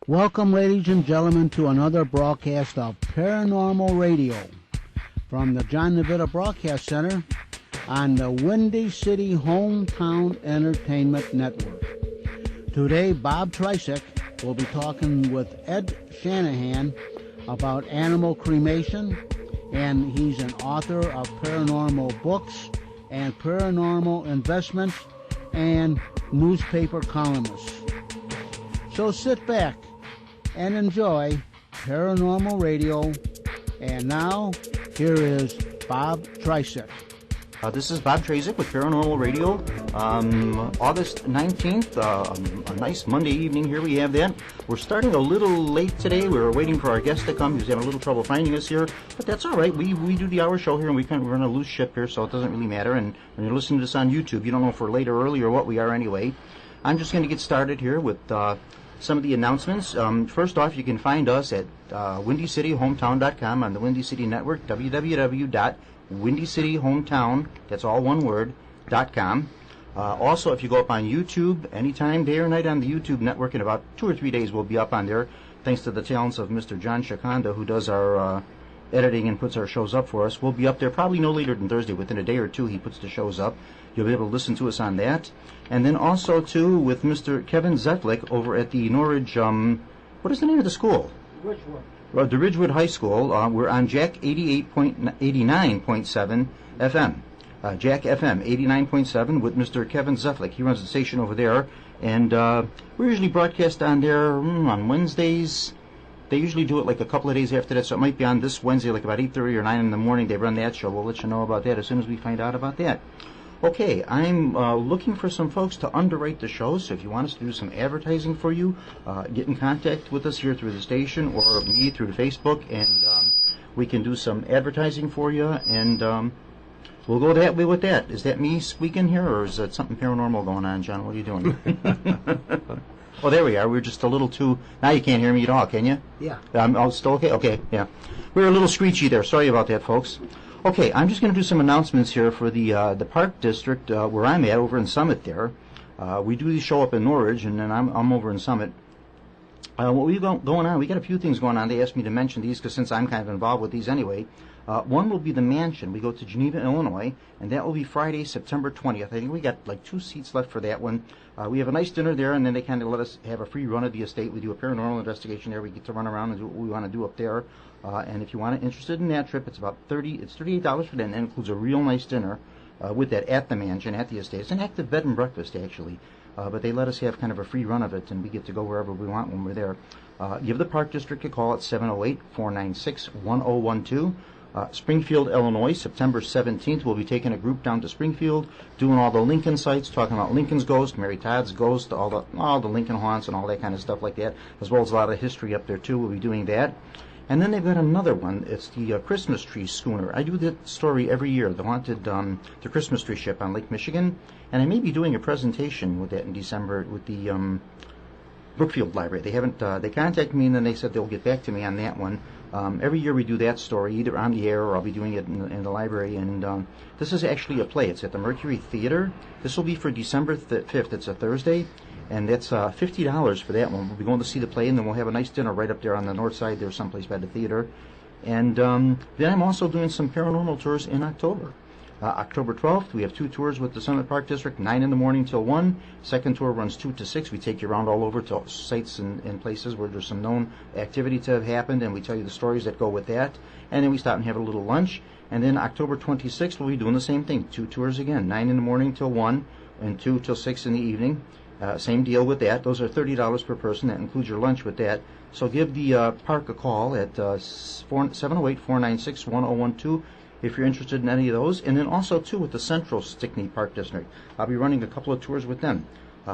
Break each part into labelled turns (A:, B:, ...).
A: Welcome, ladies and gentlemen, to another broadcast of Paranormal Radio from the John Navita Broadcast Center on the Windy City Hometown Entertainment Network. Today, Bob Trysick will be talking with Ed Shanahan about animal cremation, and he's an author of paranormal books and paranormal investments and newspaper columnist. So sit back and enjoy Paranormal Radio. And now, here is Bob Trysick.
B: This is Bob Trysick with Paranormal Radio. August 19th, a nice Monday evening. Here we have that. We're starting a little late today. We were waiting for our guest to come. He was having a little trouble finding us here, but that's all right. We do the hour show here, and we kind of run a loose ship here, so it doesn't really matter. And when you're listening to this on YouTube, you don't know if we're late or early or what we are anyway. I'm just going to get started here with some of the announcements. First off, you can find us at WindyCityHometown.com on the Windy City Network, www.WindyCityHometown, that's all one word, .com. Also, if you go up on YouTube, anytime, day or night on the YouTube network, in about 2 or 3 days we'll be up on there, thanks to the talents of Mr. John Shakanda, who does our editing and puts our shows up for us. We'll be up there probably no later than Thursday. Within a day or two, he puts the shows up. You'll be able to listen to us on that. And then also, too, with Mr. Kevin Zetlick over at the Norwich, what is the name of the school?
C: Ridgewood.
B: The Ridgewood High School. We're on Jack 89.7 FM. Jack FM 89.7 with Mr. Kevin Zetlick. He runs the station over there. And we usually broadcast on there on Wednesdays. They usually do it like a couple of days after that, so it might be on this Wednesday, like about 8:30 or 9 in the morning. They run that show. We'll let you know about that as soon as we find out about that. Okay, I'm looking for some folks to underwrite the show, so if you want us to do some advertising for you, get in contact with us here through the station or me through Facebook, and we can do some advertising for you, and we'll go that way with that. Is that me squeaking here, or is that something paranormal going on, John? What are you doing? Oh, there we are. We're just a little too... Now you can't hear me at all, can you?
C: Yeah.
B: I'm still okay? Okay, yeah. We're a little screechy there. Sorry about that, folks. Okay, I'm just going to do some announcements here for the Park District where I'm at, over in Summit there. We do the show up in Norwich, and then I'm over in Summit. What we got going on, we got a few things going on. They asked me to mention these because since I'm kind of involved with these anyway. One will be the Mansion. We go to Geneva, Illinois, and that will be Friday, September 20th. I think we got like 2 seats left for that one. We have a nice dinner there, and then they kind of let us have a free run of the estate. We do a paranormal investigation there. We get to run around and do what we want to do up there. And if you want to interested in that trip, it's about $38 for that, and that includes a real nice dinner with that at the Mansion, at the estate. It's an active bed and breakfast, actually. But they let us have kind of a free run of it, and we get to go wherever we want when we're there. Give the Park District a call at 708-496-1012. Springfield, Illinois, September 17th. We'll be taking a group down to Springfield, doing all the Lincoln sites, talking about Lincoln's ghost, Mary Todd's ghost, all the Lincoln haunts and all that kind of stuff like that, as well as a lot of history up there, too. We'll be doing that. And then they've got another one. It's the Christmas tree schooner. I do that story every year, the haunted, the Christmas tree ship on Lake Michigan. And I may be doing a presentation with that in December with the Brookfield Library. They haven't, they contacted me and then they said they'll get back to me on that one. Every year we do that story, either on the air or I'll be doing it in the library. And this is actually a play. It's at the Mercury Theater. This will be for December 5th. It's a Thursday. And that's $50 for that one. We'll be going to see the play, and then we'll have a nice dinner right up there on the north side there, someplace by the theater. And then I'm also doing some paranormal tours in October. October 12th, we have 2 tours with the Summit Park District, 9 in the morning till 1. Second tour runs 2 to 6. We take you around all over to sites and places where there's some known activity to have happened, and we tell you the stories that go with that. And then we stop and have a little lunch. And then October 26th, we'll be doing the same thing. 2 tours again, 9 in the morning till 1, and 2 till 6 in the evening. Same deal with that. Those are $30 per person. That includes your lunch with that. So give the park a call at 708-496-1012 if you're interested in any of those. And then also, too, with the Central Stickney Park District. I'll be running a couple of tours with them.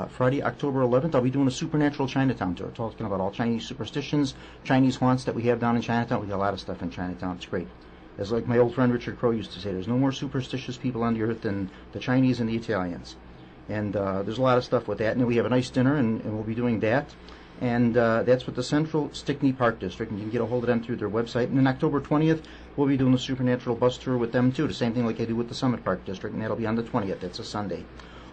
B: Friday, October 11th, I'll be doing a Supernatural Chinatown tour, talking about all Chinese superstitions, Chinese haunts that we have down in Chinatown. We got a lot of stuff in Chinatown. It's great. As like my old friend Richard Crow used to say, there's no more superstitious people on the earth than the Chinese and the Italians. And there's a lot of stuff with that. And then we have a nice dinner, and we'll be doing that. And that's with the Central Stickney Park District, and you can get a hold of them through their website. And then October 20th, we'll be doing the Supernatural bus tour with them, too. The same thing like I do with the Summit Park District, and that'll be on the 20th. That's a Sunday.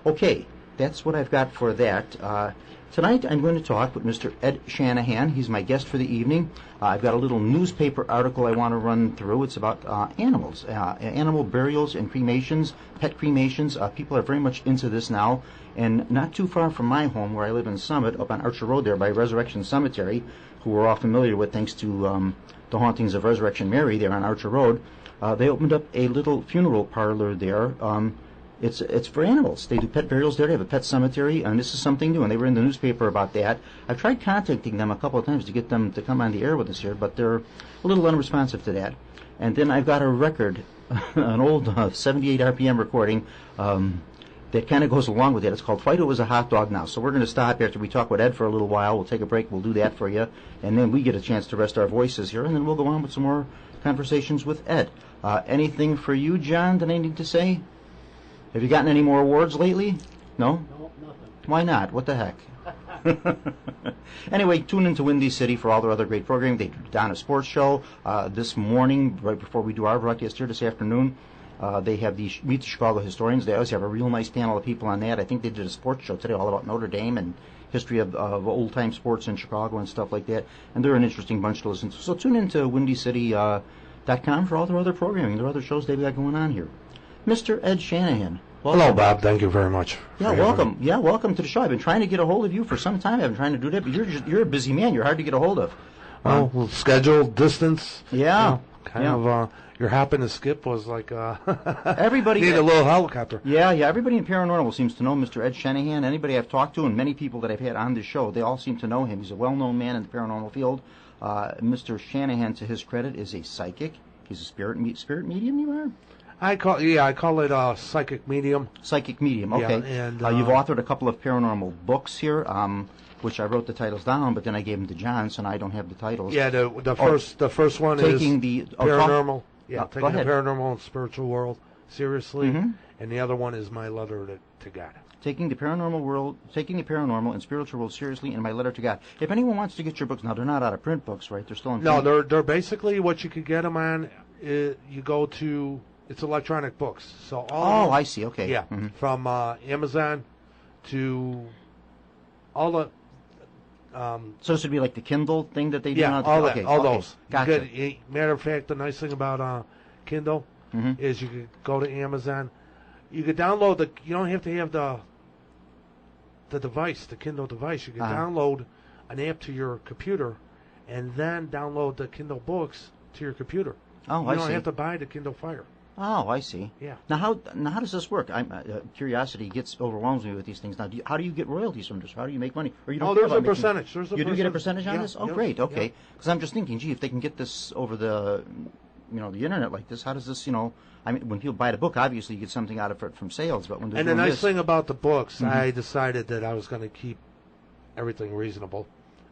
B: Okay, that's what I've got for that. Tonight I'm going to talk with Mr. Ed Shanahan. He's my guest for the evening. I've got a little newspaper article I want to run through. It's about animals, animal burials and cremations, pet cremations. People are very much into this now. And not too far from my home, where I live in Summit, up on Archer Road there by Resurrection Cemetery, who we're all familiar with thanks to the hauntings of Resurrection Mary there on Archer Road, they opened up a little funeral parlor there. It's for animals. They do pet burials there. They have a pet cemetery, and this is something new. And they were in the newspaper about that. I've tried contacting them a couple of times to get them to come on the air with us here, but they're a little unresponsive to that. And then I've got a record, an old 78 RPM recording that kind of goes along with it. It's called Fido Was a Hot Dog Now. So we're going to stop after we talk with Ed for a little while. We'll take a break. We'll do that for you. And then we get a chance to rest our voices here, and then we'll go on with some more conversations with Ed. Anything for you, John, that I need to say? Have you gotten any more awards lately? No?
A: No, nothing.
B: Why not? What the heck? Anyway, tune into Windy City for all their other great programming. They do down a sports show this morning, right before we do our broadcast here this afternoon. They have the Meet the Chicago Historians. They always have a real nice panel of people on that. I think they did a sports show today all about Notre Dame and history of old-time sports in Chicago and stuff like that. And they're an interesting bunch to listen to. So tune into WindyCity.com for all their other programming, their other shows they've got going on here. Mr. Ed Shanahan. Welcome.
C: Hello, Bob. Thank you very much.
B: Yeah, welcome. Yeah, welcome to the show. I've been trying to get a hold of you for some time. I've been trying to do that, but you're a busy man. You're hard to get a hold of.
C: Well, schedule, distance.
B: Yeah.
C: Kind of. Your happen to skip was like
B: everybody
C: need a little helicopter.
B: Yeah. Everybody in paranormal seems to know Mr. Ed Shanahan. Anybody I've talked to, and many people that I've had on this show, they all seem to know him. He's a well-known man in the paranormal field. Mr. Shanahan, to his credit, is a psychic. He's a spirit medium. You are.
C: I call it psychic medium.
B: Psychic medium, okay.
C: Yeah, and
B: you've authored a couple of paranormal books here, which I wrote the titles down, but then I gave them to John, so I don't have the titles.
C: Yeah, the first one
B: taking
C: is
B: the
C: paranormal. Taking the
B: ahead.
C: paranormal and spiritual world seriously, and the other one is my letter to God.
B: Taking the paranormal and spiritual world seriously, and my letter to God. If anyone wants to get your books, now they're not out of print books, right? They're still in print.
C: No, they're basically what you could get them on. You go to. It's electronic books. So
B: I see. Okay.
C: Yeah, from Amazon to all the.
B: So this would be like the Kindle thing that they do.
C: Yeah, all those.
B: Gotcha.
C: Matter of fact, the nice thing about Kindle is you could go to Amazon. You could download you don't have to have the device, the Kindle device. You could download an app to your computer, and then download the Kindle books to your computer.
B: Oh, I see.
C: You don't have to buy the Kindle Fire.
B: Oh, I see.
C: Yeah.
B: Now how does this work? Curiosity overwhelms me with these things. Now, how do you get royalties from this? How do you make money? Or you don't
C: there's a percentage.
B: You do get a percentage on this? Oh,
C: yes,
B: great. Okay.
C: Yeah.
B: Because I'm just thinking, gee, if they can get this over the internet like this, how does this, I mean, when people buy the book, obviously you get something out of it from sales, but when they're
C: And the
B: doing
C: nice thing about the books,
B: Mm-hmm.
C: I decided that I was going to keep everything reasonable,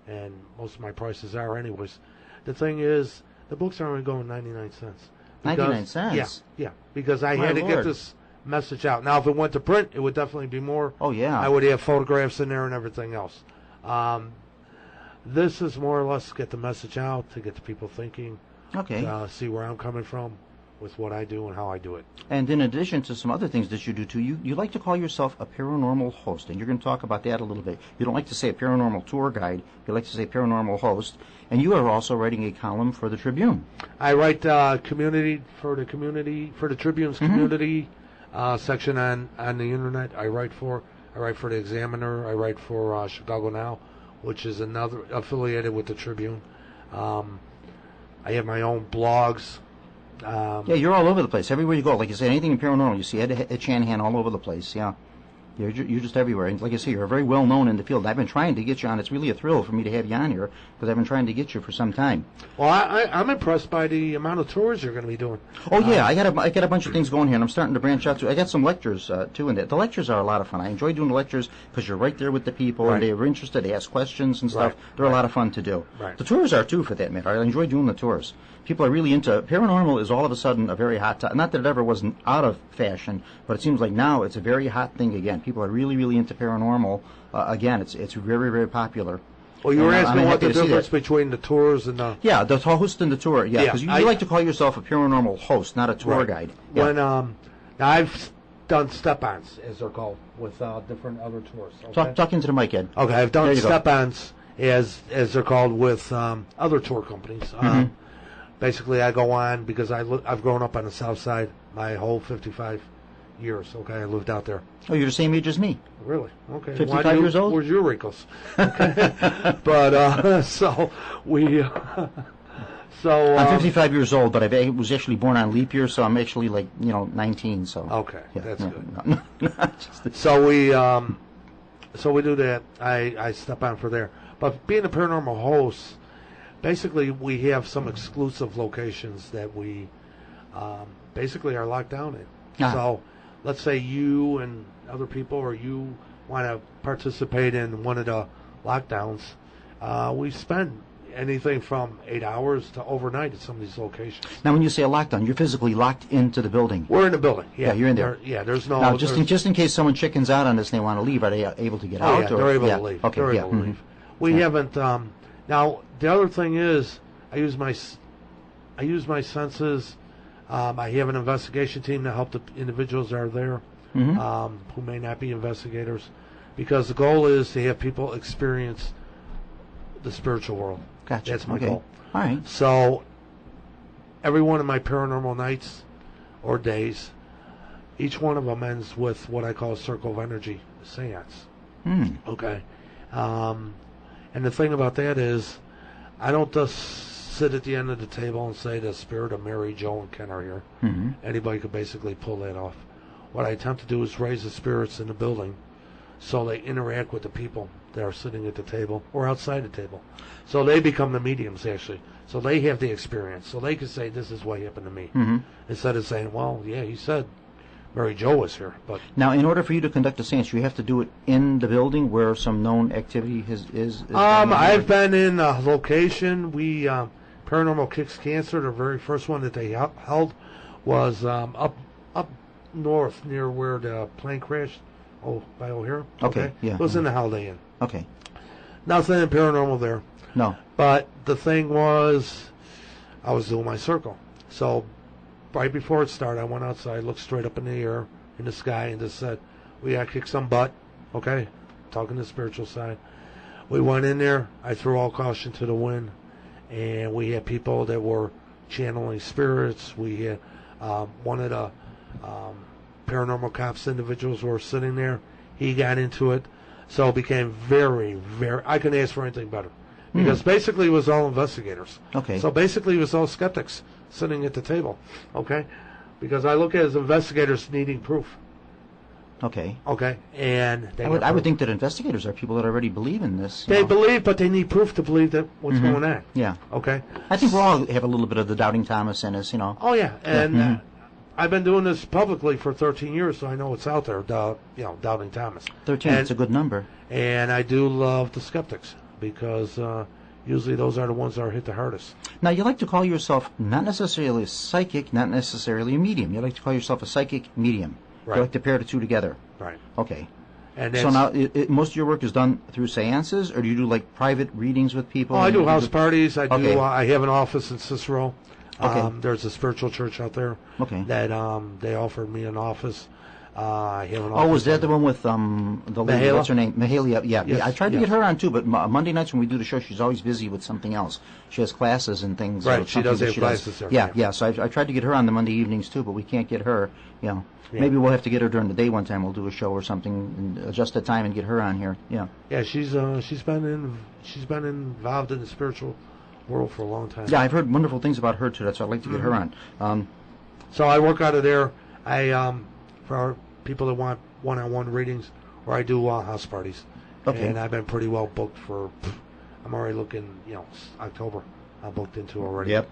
C: and most of my prices are anyways. The thing is, the books are only going 99 cents.
B: 99 cents?
C: Yeah, because I
B: My
C: had to
B: Lord.
C: get this message out. Now, if it went to print, it would definitely be more.
B: Oh, yeah.
C: I would have photographs in there and everything else. This is more or less to get the message out, to get the people thinking,
B: Okay.
C: see where I'm coming from with what I do and how I do it.
B: And in addition to some other things that you do too, you like to call yourself a paranormal host, and you're going to talk about that a little bit. You don't like to say a paranormal tour guide. You like to say paranormal host. And you are also writing a column for the Tribune.
C: I write for the Tribune's community section on the internet. I write for the Examiner. I write for Chicago Now, which is another affiliated with the Tribune. I have my own blogs.
B: Yeah, you're all over the place. Everywhere you go, like you say, anything in paranormal, you see Ed Shanahan all over the place. Yeah, you're just everywhere. And like I say, you're very well known in the field. I've been trying to get you on. It's really a thrill for me to have you on here because I've been trying to get you for some time.
C: Well, I'm impressed by the amount of tours you're going to be doing.
B: Oh yeah, I got a bunch of things going here, and I'm starting to branch out too. I got some lectures too in that. The lectures are a lot of fun. I enjoy doing the lectures because you're right there with the people, and they're interested. They ask questions and stuff. They're a lot of fun to do.
C: Right.
B: The tours are too, for that matter. I enjoy doing the tours. People are really into paranormal. Is all of a sudden a very hot topic. Not that it ever wasn't out of fashion, but it seems like now it's a very hot thing again. People are really, really into paranormal again. It's very, very popular.
C: Well, you were asking what the difference between the tours and the...
B: Yeah, the host and the tour. Yeah, because you like to call yourself a paranormal host, not a tour guide. Yeah.
C: When I've done step-ons, as they're called, with different other tours. Okay?
B: Talk into the mic, Ed.
C: Okay, I've done step-ons, as they're called, with other tour companies. Basically, I go on because I've grown up on the South Side my whole 55 years. Okay, I lived out there.
B: Oh, you're the same age as me.
C: Really? Okay.
B: 55 years old?
C: Where's your wrinkles? Okay. But so we.
B: I'm 55 years old, but I was actually born on leap year, so I'm actually 19. So
C: okay, yeah, that's good.
B: So
C: we do that. I step on for there. But being a paranormal host, basically we have some exclusive locations that we basically are locked down in. So let's say you and other people, or you want to participate in one of the lockdowns, we spend anything from 8 hours to overnight at some of these locations.
B: Now, when you say a lockdown, you're physically locked into the building.
C: We're in the building. Yeah,
B: you're in there.
C: There's no.
B: Now, just in case someone chickens out on this and they want to leave, are they able to get out?
C: Yeah, they're able to leave.
B: Okay,
C: they're able to leave. We haven't. Now, the other thing is, I use my senses. I have an investigation team to help the individuals that are there, who may not be investigators, because the goal is to have people experience the spiritual world.
B: Gotcha.
C: That's my goal.
B: All right.
C: So, every one of my paranormal nights or days, each one of them ends with what I call a circle of energy seance. Okay. And the thing about that is, I don't just sit at the end of the table and say the spirit of Mary, Joe, and Ken are here. Anybody could basically pull that off. What I attempt to do is raise the spirits in the building so they interact with the people that are sitting at the table or outside the table. So they become the mediums, actually. So they have the experience. So they can say, this is what happened to me. Instead of saying, well, yeah, he said Mary Jo was here. But
B: now, in order for you to conduct a seance, you have to do it in the building where some known activity is
C: I've been in a location. We Paranormal Kicks Cancer, the very first one that they held, was up north near where the plane crashed. Oh, by O'Hare?
B: Okay, yeah.
C: It was in the Holiday Inn.
B: Okay.
C: Nothing paranormal there.
B: No.
C: But the thing was, I was doing my circle. So, right before it started, I went outside, looked straight up in the air, in the sky, and just said, we got to kick some butt. Okay? Talking the spiritual side. We went in there. I threw all caution to the wind. And we had people that were channeling spirits. We had one of the paranormal cops individuals were sitting there. He got into it. So it became very, very... I couldn't ask for anything better. Because basically it was all investigators.
B: Okay.
C: So basically it was all skeptics sitting at the table. Okay? Because I look at it as investigators needing proof.
B: Okay.
C: Okay? And
B: I would think that investigators are people that already believe in this.
C: They believe, but they need proof to believe that what's going on.
B: Yeah.
C: Okay?
B: I think we all have a little bit of the doubting Thomas in us,
C: Oh, yeah. And I've been doing this publicly for 13 years, so I know it's out there, doubting Thomas.
B: 13, it's a good number.
C: And I do love the skeptics, because usually those are the ones that are hit the hardest.
B: Now, you like to call yourself not necessarily a psychic, not necessarily a medium. You like to call yourself a psychic medium.
C: Right.
B: You like to pair the two together.
C: Right.
B: Okay.
C: And
B: so now, most of your work is done through seances, or do you do like private readings with people?
C: Oh, I do house parties. I do.
B: Okay.
C: I have an office in Cicero.
B: Okay.
C: There's a spiritual church out there.
B: Okay.
C: That they offered me an office. I have an office.
B: Oh, was that the one with the lady?
C: Mahala?
B: What's her name? Mahalia. Yeah.
C: Yes,
B: I tried to get her on too, but Monday nights when we do the show, she's always busy with something else. She has classes and things.
C: Right. She does have classes there.
B: Yeah. So I tried to get her on the Monday evenings too, but we can't get her. Yeah. Maybe we'll have to get her during the day one time. We'll do a show or something and adjust the time and get her on here. Yeah.
C: Yeah. She's been involved in the spiritual world for a long time.
B: Yeah, I've heard wonderful things about her too. That's why I'd like to get her on. So
C: I work out of there. For our people that want one-on-one readings, or I do house parties.
B: Okay.
C: And I've been pretty well booked for. I'm already looking. October. I'm booked into already.
B: Yep.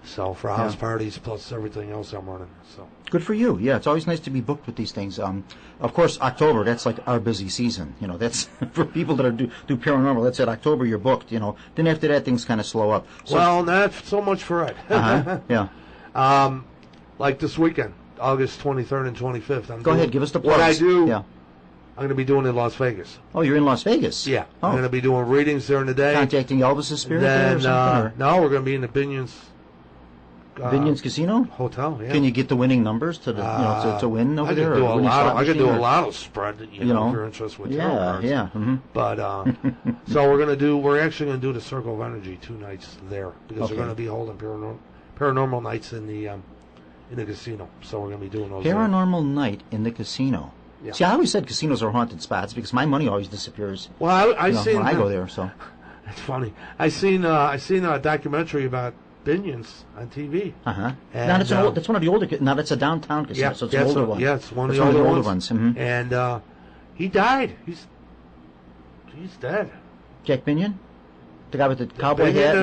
C: So for house parties plus everything else I'm running. So
B: good for you. Yeah, it's always nice to be booked with these things. Of course, October, that's like our busy season. That's for people that do paranormal. That's it. October, you're booked. Then after that, things kind of slow up. So,
C: well, not so much for it.
B: Yeah.
C: Like this weekend, August 23rd and 25th.
B: Go ahead, give us the plugs.
C: What I do.
B: Yeah.
C: I'm going to be doing in Las Vegas.
B: Oh, you're in Las Vegas?
C: Yeah.
B: Oh.
C: I'm going to be doing readings during the day.
B: Contacting Elvis's spirit
C: then,
B: there or something?
C: No, we're going to be in the Binions
B: Binions Casino
C: Hotel. Yeah.
B: Can you get the winning numbers to to win over there?
C: I could do a lotto spread. If you're interested with tarot cards.
B: Yeah. Mm-hmm.
C: But so we're actually gonna do the Circle of Energy 2 nights there because we're gonna be holding paranormal nights in the casino. So we're gonna be doing those.
B: Paranormal night in the casino. Yeah. See, I always said casinos are haunted spots because my money always disappears.
C: Well, I seen
B: when I go there. So
C: it's funny. I seen a documentary about Binions on TV.
B: Now that's one of the older. Now that's a downtown casino,
C: yeah,
B: so it's an older one.
C: Yeah, it's one of the older ones.
B: Mm-hmm.
C: And he died. He's dead.
B: Jack Binion, the guy with the cowboy hat.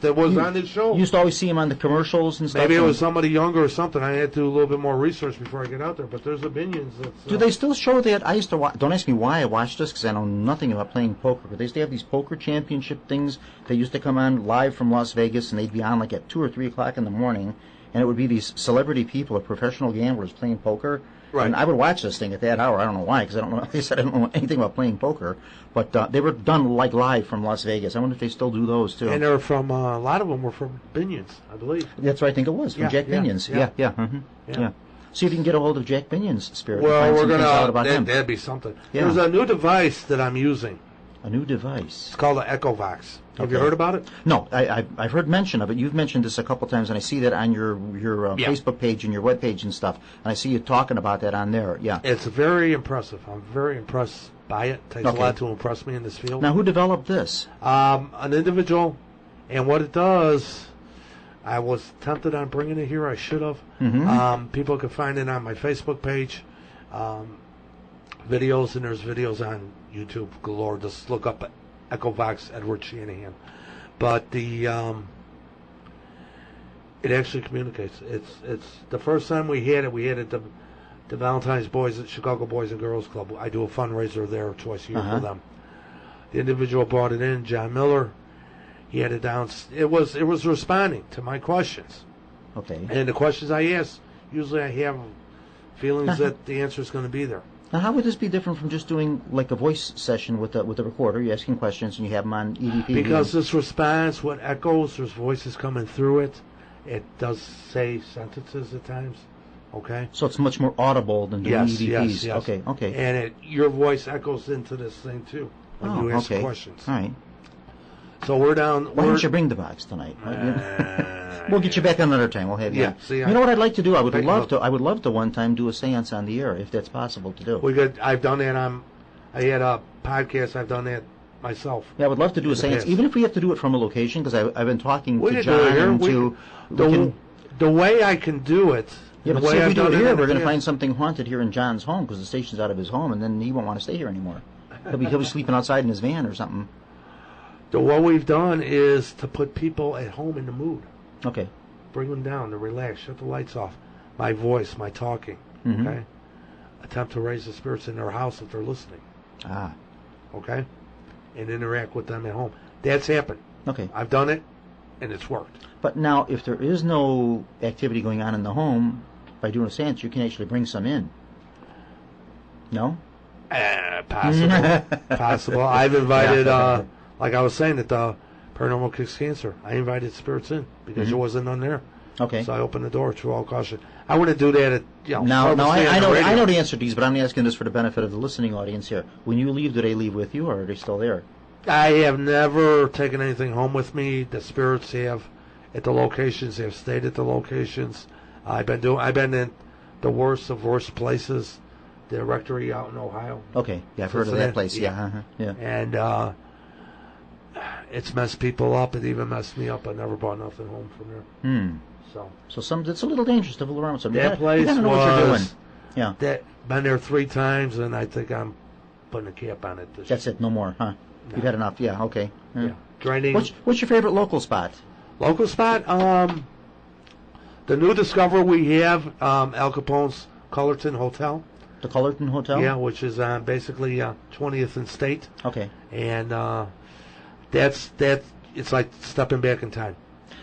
C: That was on his show.
B: You used to always see him on the commercials and stuff.
C: Maybe it was somebody younger or something. I had to do a little bit more research before I get out there. But there's a Binions.
B: Do they still show that? I used to watch. Don't ask me why I watched this because I know nothing about playing poker. But they used to have these poker championship things. They used to come on live from Las Vegas, and they'd be on like at 2 or 3 o'clock in the morning, and it would be these celebrity people or professional gamblers playing poker. Right. And I would watch this thing at that hour. I don't know why, because I don't know. Like I said, I don't know anything about playing poker. But they were done like live from Las Vegas. I wonder if they still do those too.
C: And they're from a lot of them were from Binions, I believe.
B: That's what I think it was from Jack Binions. Yeah. See if you can get a hold of Jack Binion's spirit.
C: Well,
B: we're gonna.
C: That'd be something. Yeah. There's a new device that I'm using.
B: A new device.
C: It's called the Echovox. Have you heard about it?
B: No, I've heard mention of it. You've mentioned this a couple times, and I see that on your Facebook page and your web page and stuff. And I see you talking about that on there. Yeah,
C: it's very impressive. I'm very impressed by it. It takes a lot to impress me in this field.
B: Now, who developed this?
C: An individual, and what it does. I was tempted on bringing it here. I should have. Mm-hmm. People can find it on my Facebook page. Videos, and there's videos on YouTube galore. Just look up Echovox Edward Shanahan. But it actually communicates. It's the first time we had it the Valentine's Boys at Chicago Boys and Girls Club. I do a fundraiser there twice a year for them. The individual brought it in, John Miller. He had it down. It was responding to my questions.
B: Okay.
C: And the questions I ask, usually I have feelings that the answer is going to be there.
B: Now, how would this be different from just doing like a voice session with the recorder? You're asking questions and you have them on EVP.
C: Because this response, what echoes, there's voices coming through it. It does say sentences at times. Okay.
B: So it's much more audible than doing EVPs.
C: Yes.
B: Okay.
C: And your voice echoes into this thing too when you ask questions.
B: All right.
C: So we're down.
B: Why don't you bring the box tonight? We'll get you back another time. We'll have you.
C: Yeah. See,
B: you know what I'd like to do? I would love to one time do a seance on the air if that's possible to do.
C: I've done that I had a podcast. I've done that myself.
B: Yeah, I would love to do a seance, even if we have to do it from a location, because I've been talking to John and
C: the way I can do it.
B: Yeah, but see, if we do it here, we're going to find something haunted here in John's home because the station's out of his home, and then he won't want to stay here anymore. He'll be sleeping outside in his van or something.
C: What we've done is to put people at home in the mood.
B: Okay.
C: Bring them down to relax, shut the lights off. My voice, my talking. Mm-hmm. Okay. Attempt to raise the spirits in their house if they're listening. Okay. And interact with them at home. That's happened.
B: Okay.
C: I've done it, and it's worked.
B: But now, if there is no activity going on in the home, by doing a seance, you can actually bring some in. No?
C: Possible. Possible. I've invited, like I was saying, at the Paranormal Kicks Cancer, I invited spirits in because there wasn't none there.
B: Okay.
C: So I opened the door to all caution. I wouldn't do that at,
B: Now, I know the answer to these, but I'm asking this for the benefit of the listening audience here. When you leave, do they leave with you, or are they still there?
C: I have never taken anything home with me. The spirits have at the locations. They have stayed at the locations. I've been in the worst of worst places. The rectory out in Ohio.
B: Okay, yeah, I've heard of that place. Yeah.
C: And it's messed people up. It even messed me up. I never brought nothing home from there. So it's a little dangerous to fool around with something. That place
B: you gotta know what you're doing. Yeah.
C: Been there 3 times, and I think I'm putting a cap on it.
B: That's it. No more, huh? No. You've had enough. Yeah. Okay.
C: Yeah. Draining.
B: What's your favorite local spot?
C: Local spot? The new discover we have, Al Capone's Cullerton Hotel.
B: The Cullerton Hotel?
C: Yeah, which is basically 20th and State.
B: Okay.
C: And it's like stepping back in time.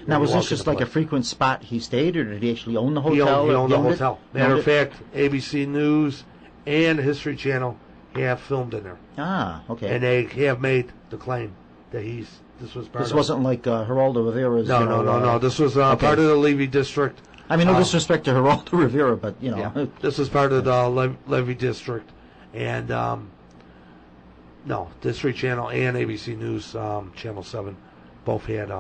B: Now, was this just like a frequent spot he stayed, or did he actually own the hotel?
C: He owned the hotel. Matter of fact, ABC News and the History Channel have filmed in there.
B: Ah, okay.
C: And they have made the claim that he's This was part.
B: This wasn't like Geraldo Rivera's.
C: No. This was part of the Levy district.
B: I mean, no disrespect to Geraldo Rivera, but
C: this was part of the Levy district, and History Channel and ABC News Channel 7 both had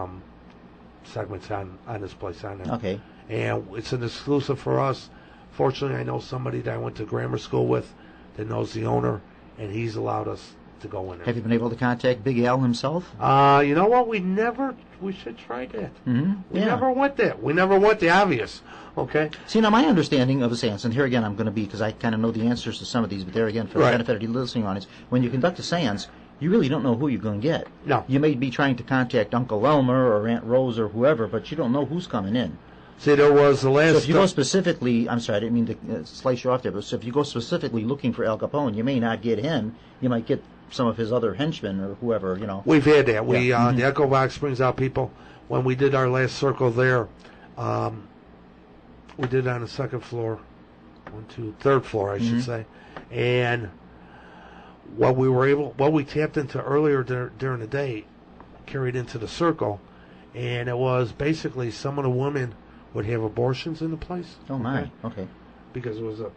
C: segments on this place on there.
B: Okay.
C: And it's an exclusive for us. Fortunately, I know somebody that I went to grammar school with that knows the owner, and he's allowed us to go in there.
B: Have you been able to contact Big Al himself?
C: You know what? We should try that.
B: Mm-hmm.
C: We never went there. We never went the obvious. Okay.
B: See, now my understanding of a seance, and here again I'm going to be, because I kind of know the answers to some of these, but there again, for the benefit of you listening on, is when you conduct a seance, you really don't know who you're going to get.
C: No.
B: You may be trying to contact Uncle Elmer or Aunt Rose or whoever, but you don't know who's coming in.
C: See, there was the last...
B: So if you go specifically, I'm sorry, I didn't mean to slice you off there, but so if you go specifically looking for Al Capone, you may not get him. You might get some of his other henchmen or whoever,
C: We've had that. The Echo Box brings out people. When we did our last circle there, we did it on the second floor, third floor, I should say, and what we tapped into earlier during the day, carried into the circle, and it was basically some of the women would have abortions in the place.
B: Oh my, okay.
C: Because it was a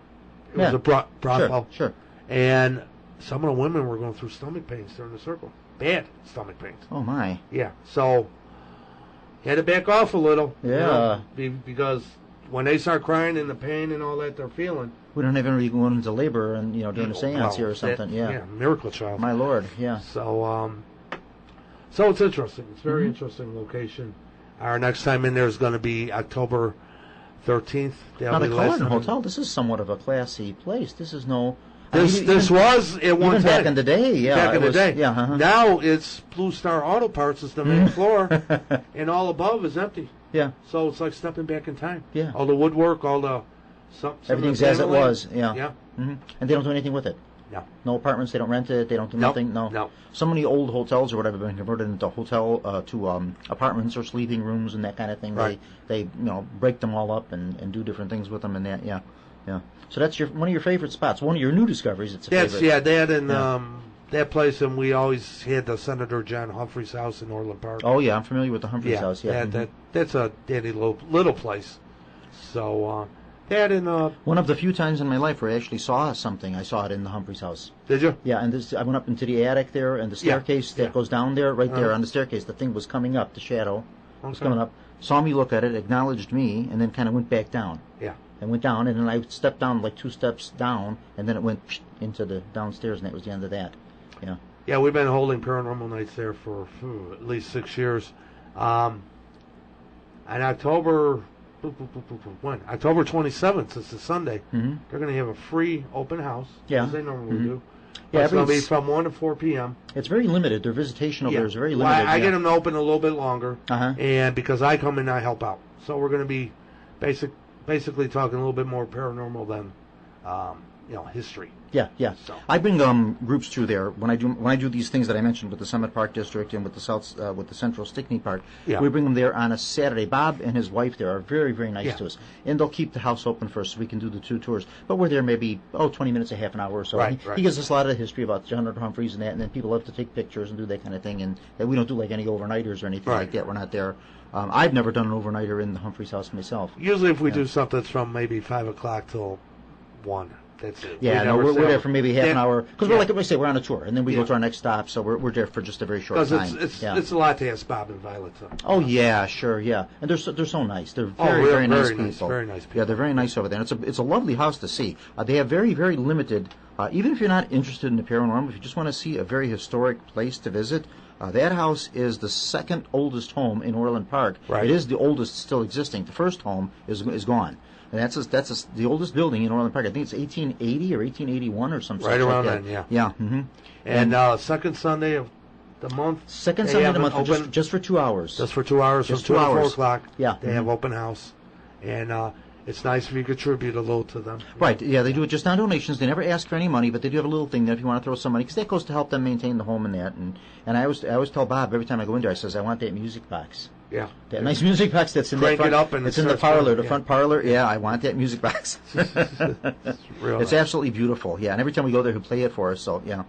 C: brothel.
B: Sure.
C: And some of the women were going through stomach pains during the circle. Bad stomach pains.
B: Oh my.
C: Yeah. So you had to back off a little.
B: Yeah.
C: Because when they start crying and the pain and all that they're feeling.
B: We don't have anybody going into labor and doing a seance here or something.
C: Miracle child.
B: My Lord. Yeah.
C: So so it's interesting. It's a very interesting location. Our next time in there is going to be October 13th.
B: Now the Cullen Hotel. This is somewhat of a classy place. This is no.
C: This was at one time.
B: Back in the day, yeah.
C: Back in the day.
B: Yeah. Uh-huh.
C: Now it's Blue Star Auto Parts is the main floor, and all above is empty.
B: Yeah.
C: So it's like stepping back in time.
B: Yeah.
C: All the woodwork, all the
B: everything's as it was. Yeah.
C: Yeah.
B: Mm-hmm. And they don't do anything with it.
C: No.
B: No apartments. They don't rent it. They don't do nothing.
C: No.
B: So many old hotels or whatever have been converted into apartments or sleeping rooms and that kind of thing.
C: Right.
B: They break them all up and do different things with them and that. Yeah. Yeah. So that's one of your favorite spots. One of your new discoveries. It's a favorite.
C: Yeah, that and that place, and we always had the Senator John Humphrey's house in Orland Park.
B: Oh yeah, I'm familiar with the Humphrey's house. Yeah.
C: That's a dandy little place. So that and
B: one of the few times in my life where I actually saw something. I saw it in the Humphrey's house.
C: Did you?
B: Yeah, and I went up into the attic there, and the staircase that goes down there, right there on the staircase. The thing was coming up. The shadow was coming up. Saw me look at it, acknowledged me, and then kind of went back down.
C: Yeah.
B: And went down, and then I stepped down like 2 steps down, and then it went into the downstairs, and that was the end of that. Yeah.
C: Yeah, we've been holding paranormal nights there for at least 6 years. On October 27th, it's a Sunday, they're going to have a free open house, as they normally do. Yeah, it's going to be from 1 to 4 p.m.
B: It's very limited. Their visitation over there is very limited.
C: Well, I get them to open a little bit longer, and because I come in, I help out. So we're going to be basically talking a little bit more paranormal than history.
B: Yeah. So. I bring groups through there when I do these things that I mentioned with the Summit Park District and with the Central Stickney Park. Yeah. We bring them there on a Saturday. Bob and his wife there are very, very nice to us, and they'll keep the house open for us so we can do the 2 tours. But we're there maybe 20 minutes, a half an hour or so.
C: Right.
B: He gives us a lot of history about John Humphreys and that, and then people love to take pictures and do that kind of thing. And we don't do like any overnighters or anything like that. We're not there. I've never done an overnighter in the Humphreys house myself.
C: Usually, if we do something, it's from maybe 5 o'clock till 1. That's it.
B: Yeah, we're there for maybe half an hour because we're like I say, we're on a tour, and then we go to our next stop, so we're there for just a very short time.
C: It's a lot to ask Bob and Violet.
B: Oh yeah, sure, yeah, and they're so nice. They're very nice people.
C: Very nice people.
B: Yeah, they're very nice over there. And it's a lovely house to see. They have very, very limited. Even if you're not interested in the paranormal, if you just want to see a very historic place to visit. That house is the second oldest home in Orland Park.
C: Right.
B: It is the oldest still existing. The first home is gone. And that's the oldest building in Orland Park. I think it's 1880 or 1881 or something.
C: Right around
B: like that.
C: then, yeah.
B: Yeah. Mm-hmm.
C: And second Sunday of the month.
B: Second Sunday of the month, just for 2 hours.
C: Just for 2 hours,
B: just
C: from
B: 2
C: 2
B: hours.
C: to 4 o'clock.
B: Yeah.
C: They have open house, and it's nice if you contribute a little to them.
B: Right. Yeah, they do it just on donations. They never ask for any money, but they do have a little thing there if you want to throw some money, because that goes to help them maintain the home and that. And I always tell Bob every time I go in there, I says I want that music box.
C: Yeah.
B: That nice music box that's in the front.
C: It up and
B: it's in the parlor, the
C: yeah.
B: front parlor. Yeah, I want that music box.
C: It's
B: absolutely beautiful. Yeah, and every time we go there, he'll play it for us. So yeah.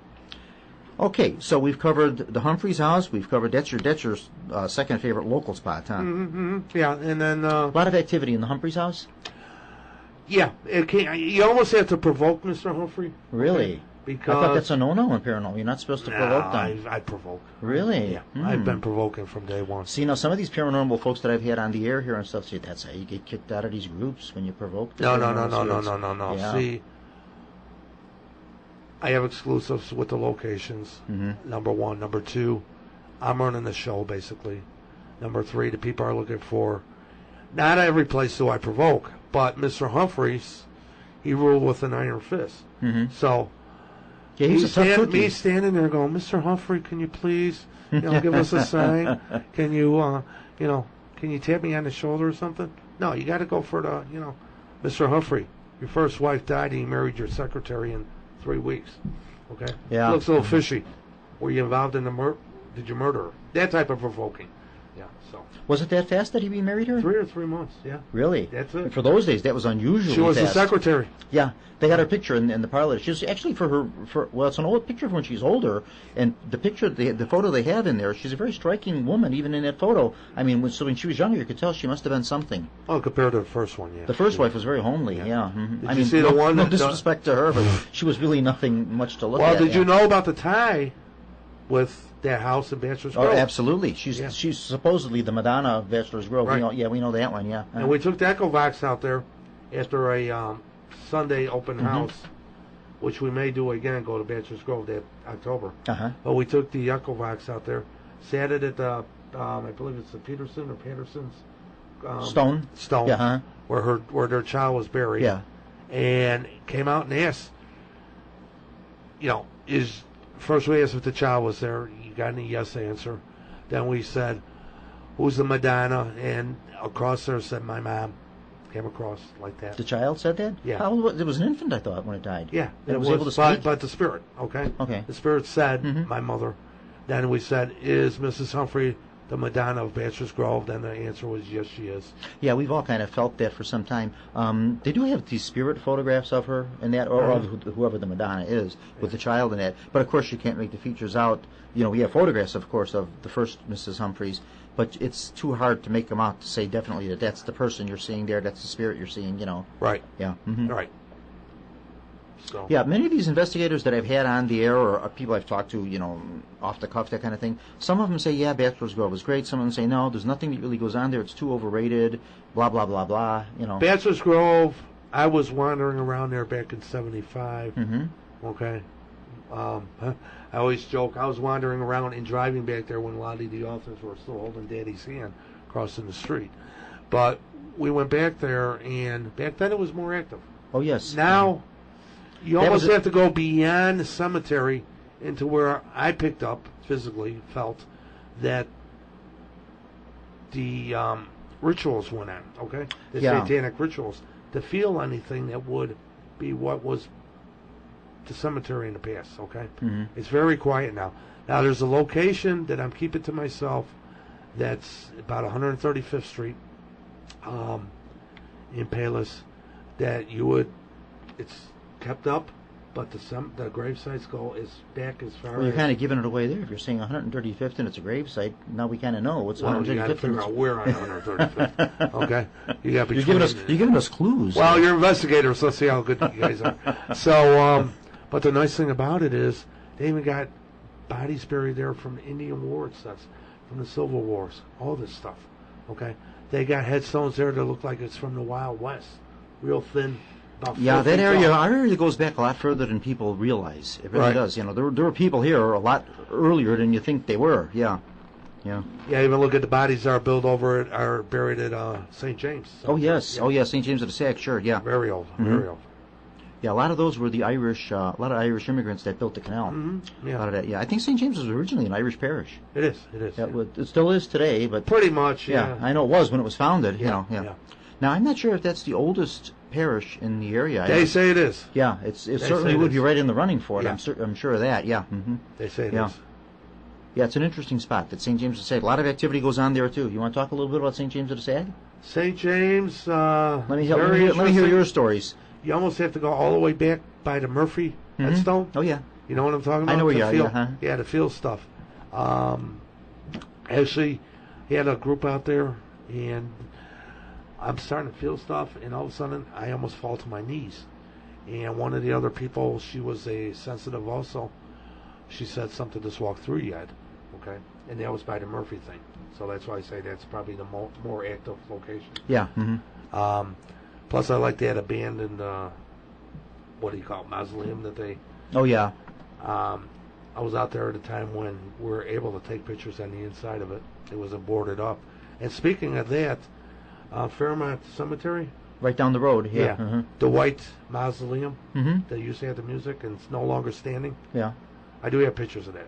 B: Okay, so we've covered the Humphreys house. We've covered that's your second favorite local spot, huh?
C: Yeah, and then
B: a lot of activity in the Humphreys house.
C: Yeah, you almost have to provoke Mr. Humphrey.
B: Really?
C: Because
B: I thought that's a no-no in paranormal. You're not supposed to provoke them.
C: I provoke.
B: Really?
C: Yeah, I've been provoking from day one.
B: See, now some of these paranormal folks that I've had on the air here and stuff say that's how you get kicked out of these groups when you provoke them.
C: No.
B: Yeah.
C: See, I have exclusives with the locations. Number one. Number two, I'm running the show, basically. Number three, the people are looking for... Not every place do I provoke, but Mr. Humphreys, he ruled with an iron fist. So...
B: Yeah, he's a tough cookie.
C: Me standing there going, Mr. Humphrey, can you please, give us a sign? Can you, can you tap me on the shoulder or something? No, you got to go for the, Mr. Humphrey, your first wife died and you married your secretary in 3 weeks. Okay?
B: Yeah.
C: Looks a little fishy. Were you involved in the did you murder her? That type of provoking. Yeah, so.
B: Was it that fast that he remarried her?
C: 3 or 3 months, yeah.
B: Really?
C: That's it.
B: For those days, that was unusually
C: She was
B: fast.
C: the secretary.
B: Yeah, they got her picture in the parlor. She's actually well, it's an old picture from when she's older, and the picture, the photo they have in there, she's a very striking woman, even in that photo. I mean, when she was younger, you could tell she must have been something.
C: Oh, compared to the first one, yeah.
B: The first wife was very homely, yeah.
C: Did you see the one?
B: No disrespect to her, but she was really nothing much to look at.
C: Well, did you know about the tie with that house in Bachelor's Grove?
B: Oh, absolutely. She's supposedly the Madonna of Bachelor's Grove.
C: Right.
B: We know that one, yeah.
C: And we took the Echovox out there after a Sunday open house, which we may do again, go to Bachelor's Grove that October. But we took the Echovox out there, sat it at the, I believe it's the Peterson or Patterson's
B: Stone. Yeah,
C: where their child was buried.
B: Yeah.
C: And came out and asked, first we asked if the child was there. You got any yes answer. Then we said, who's the Madonna? And across there said, my mom. Came across like that.
B: The child said that?
C: Yeah.
B: How old was it? Was an infant, I thought, when it died.
C: Yeah.
B: It was able to speak?
C: But the spirit, okay?
B: Okay.
C: The spirit said, my mother. Then we said, is Mrs. Humphrey the Madonna of Bachelor's Grove? Then the answer was, yes, she is.
B: Yeah, we've all kind of felt that for some time. They do have these spirit photographs of her and that, or of whoever the Madonna is, with the child in that. But, of course, you can't make the features out. We have photographs, of course, of the first Mrs. Humphreys, but it's too hard to make them out to say definitely that that's the person you're seeing there, that's the spirit you're seeing,
C: Right.
B: Yeah.
C: Right. So.
B: Yeah, many of these investigators that I've had on the air or people I've talked to, off the cuff, that kind of thing, some of them say, yeah, Bachelor's Grove is great. Some of them say, no, there's nothing that really goes on there. It's too overrated, blah, blah, blah, blah,
C: Bachelor's Grove, I was wandering around there back in 75. Okay. I always joke, I was wandering around and driving back there when a lot of the authors were still holding Daddy's hand crossing the street. But we went back there, and back then it was more active.
B: Oh, yes.
C: Now, you almost have to go beyond the cemetery into where I picked up, physically felt, that the rituals went on, okay? The satanic rituals. To feel anything that would be what was the cemetery in the past, okay? It's very quiet now. Now, there's a location that I'm keeping to myself that's about 135th Street in Palos that it's kept up, but the gravesites go as back as far
B: Well, you're kind of giving it away there. If you're saying 135th and it's a gravesite, now we kind of know what's 135th.
C: You got to figure out where on 135th. Okay, you're
B: giving us clues.
C: Well, you're investigators. Let's see how good you guys are. So, but the nice thing about it is they even got bodies buried there from the Indian War and stuff, from the Civil Wars, all this stuff. Okay, they got headstones there that look like it's from the Wild West, real thin.
B: Yeah, that area goes back a lot further than people realize. It really does. There were people here a lot earlier than you think they were. Yeah.
C: Even look at the bodies that are buried at St. James.
B: So, St. James of the Sack. Sure, yeah.
C: Very old, very old.
B: Yeah, a lot of those were the Irish. A lot of Irish immigrants that built the canal.
C: Yeah.
B: A lot of that. Yeah, I think St. James was originally an Irish parish.
C: It is.
B: It still is today, but
C: pretty much. Yeah.
B: I know it was when it was founded. Yeah. Now I'm not sure if that's the oldest parish in the area.
C: They say it is.
B: Yeah, it certainly would be right in the running for it. Yeah. I'm sure of that. Yeah.
C: They say it is.
B: Yeah, it's an interesting spot. That St. James of the Sag. A lot of activity goes on there too. You want to talk a little bit about St. James of the Sag?
C: St. James.
B: Let me hear your stories.
C: You almost have to go all the way back by the Murphy headstone.
B: Oh yeah.
C: You know what I'm talking about?
B: I know where you are.
C: Yeah, yeah, to feel stuff. Actually, he had a group out there, and I'm starting to feel stuff, and all of a sudden, I almost fall to my knees. And one of the other people, she was a sensitive also. She said something just walked through you, Ed. Okay, and that was by the Murphy thing. So that's why I say that's probably the more active location.
B: Yeah.
C: Plus, I like that abandoned, what do you call it, mausoleum that they...
B: Oh, yeah.
C: I was out there at a time when we were able to take pictures on the inside of it. It wasn't boarded up. And speaking of that, Fairmont Cemetery...
B: Right down the road, yeah.
C: The white mausoleum that used to have the music and it's no longer standing.
B: Yeah.
C: I do have pictures of that.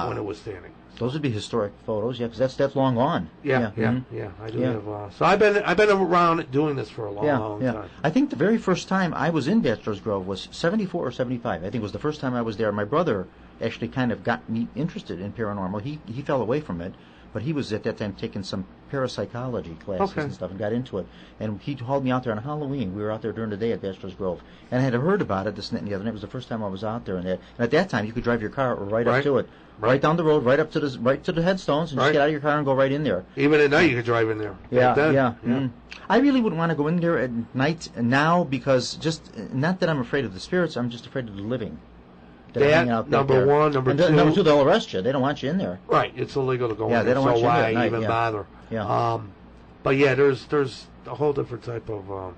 B: When
C: it was standing.
B: Those would be historic photos, yeah, because that's long gone.
C: Yeah. I do have. So I've been around doing this for a long time.
B: I think the very first time I was in Bachelor's Grove was 74 or 75. I think it was the first time I was there. My brother actually kind of got me interested in paranormal. He fell away from it, but he was at that time taking some parapsychology classes and stuff and got into it. And he hauled me out there on Halloween. We were out there during the day at Bachelor's Grove. And I had heard about it, this and that and the other. And it was the first time I was out there. And at that time, you could drive your car right up to it. Right down the road, right to the headstones, and just get out of your car and go right in there.
C: Even at night, you could drive in there.
B: Yeah. I really wouldn't want to go in there at night now because not that I'm afraid of the spirits, I'm just afraid of the living.
C: That, number one. Number two.
B: Number two, they'll arrest you. They don't want you in there.
C: Right. It's illegal to go in there.
B: They don't want you in there at night.
C: Even bother?
B: Yeah.
C: But yeah, there's a whole different type of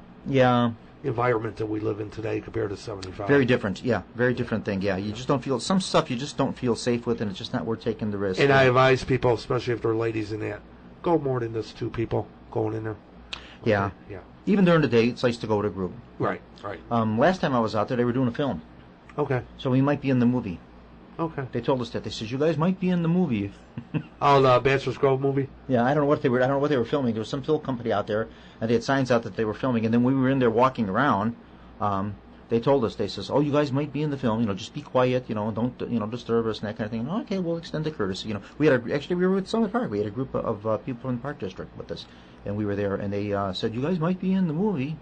C: environment that we live in today compared to 75.
B: Very different. Yeah. Very different thing. Yeah. You just don't feel some stuff. You just don't feel safe with, and it's just not worth taking the risk.
C: And I advise people, especially if they're ladies in that, go more than just two people going in there. Okay.
B: Yeah. Even during the day, it's nice to go with a group.
C: Right.
B: Last time I was out there, they were doing a film.
C: Okay.
B: So we might be in the movie.
C: Okay.
B: They told us that. They said, you guys might be in the movie.
C: Oh, the Bachelor's Grove movie?
B: Yeah, I don't know what they were filming. There was some film company out there, and they had signs out that they were filming. And then when we were in there walking around, they told us, they says, oh, you guys might be in the film. Just be quiet. Don't disturb us and that kind of thing. And, okay, we'll extend the courtesy. We were with Summit Park. We had a group of people from the Park District with us, and we were there. And they said, you guys might be in the movie.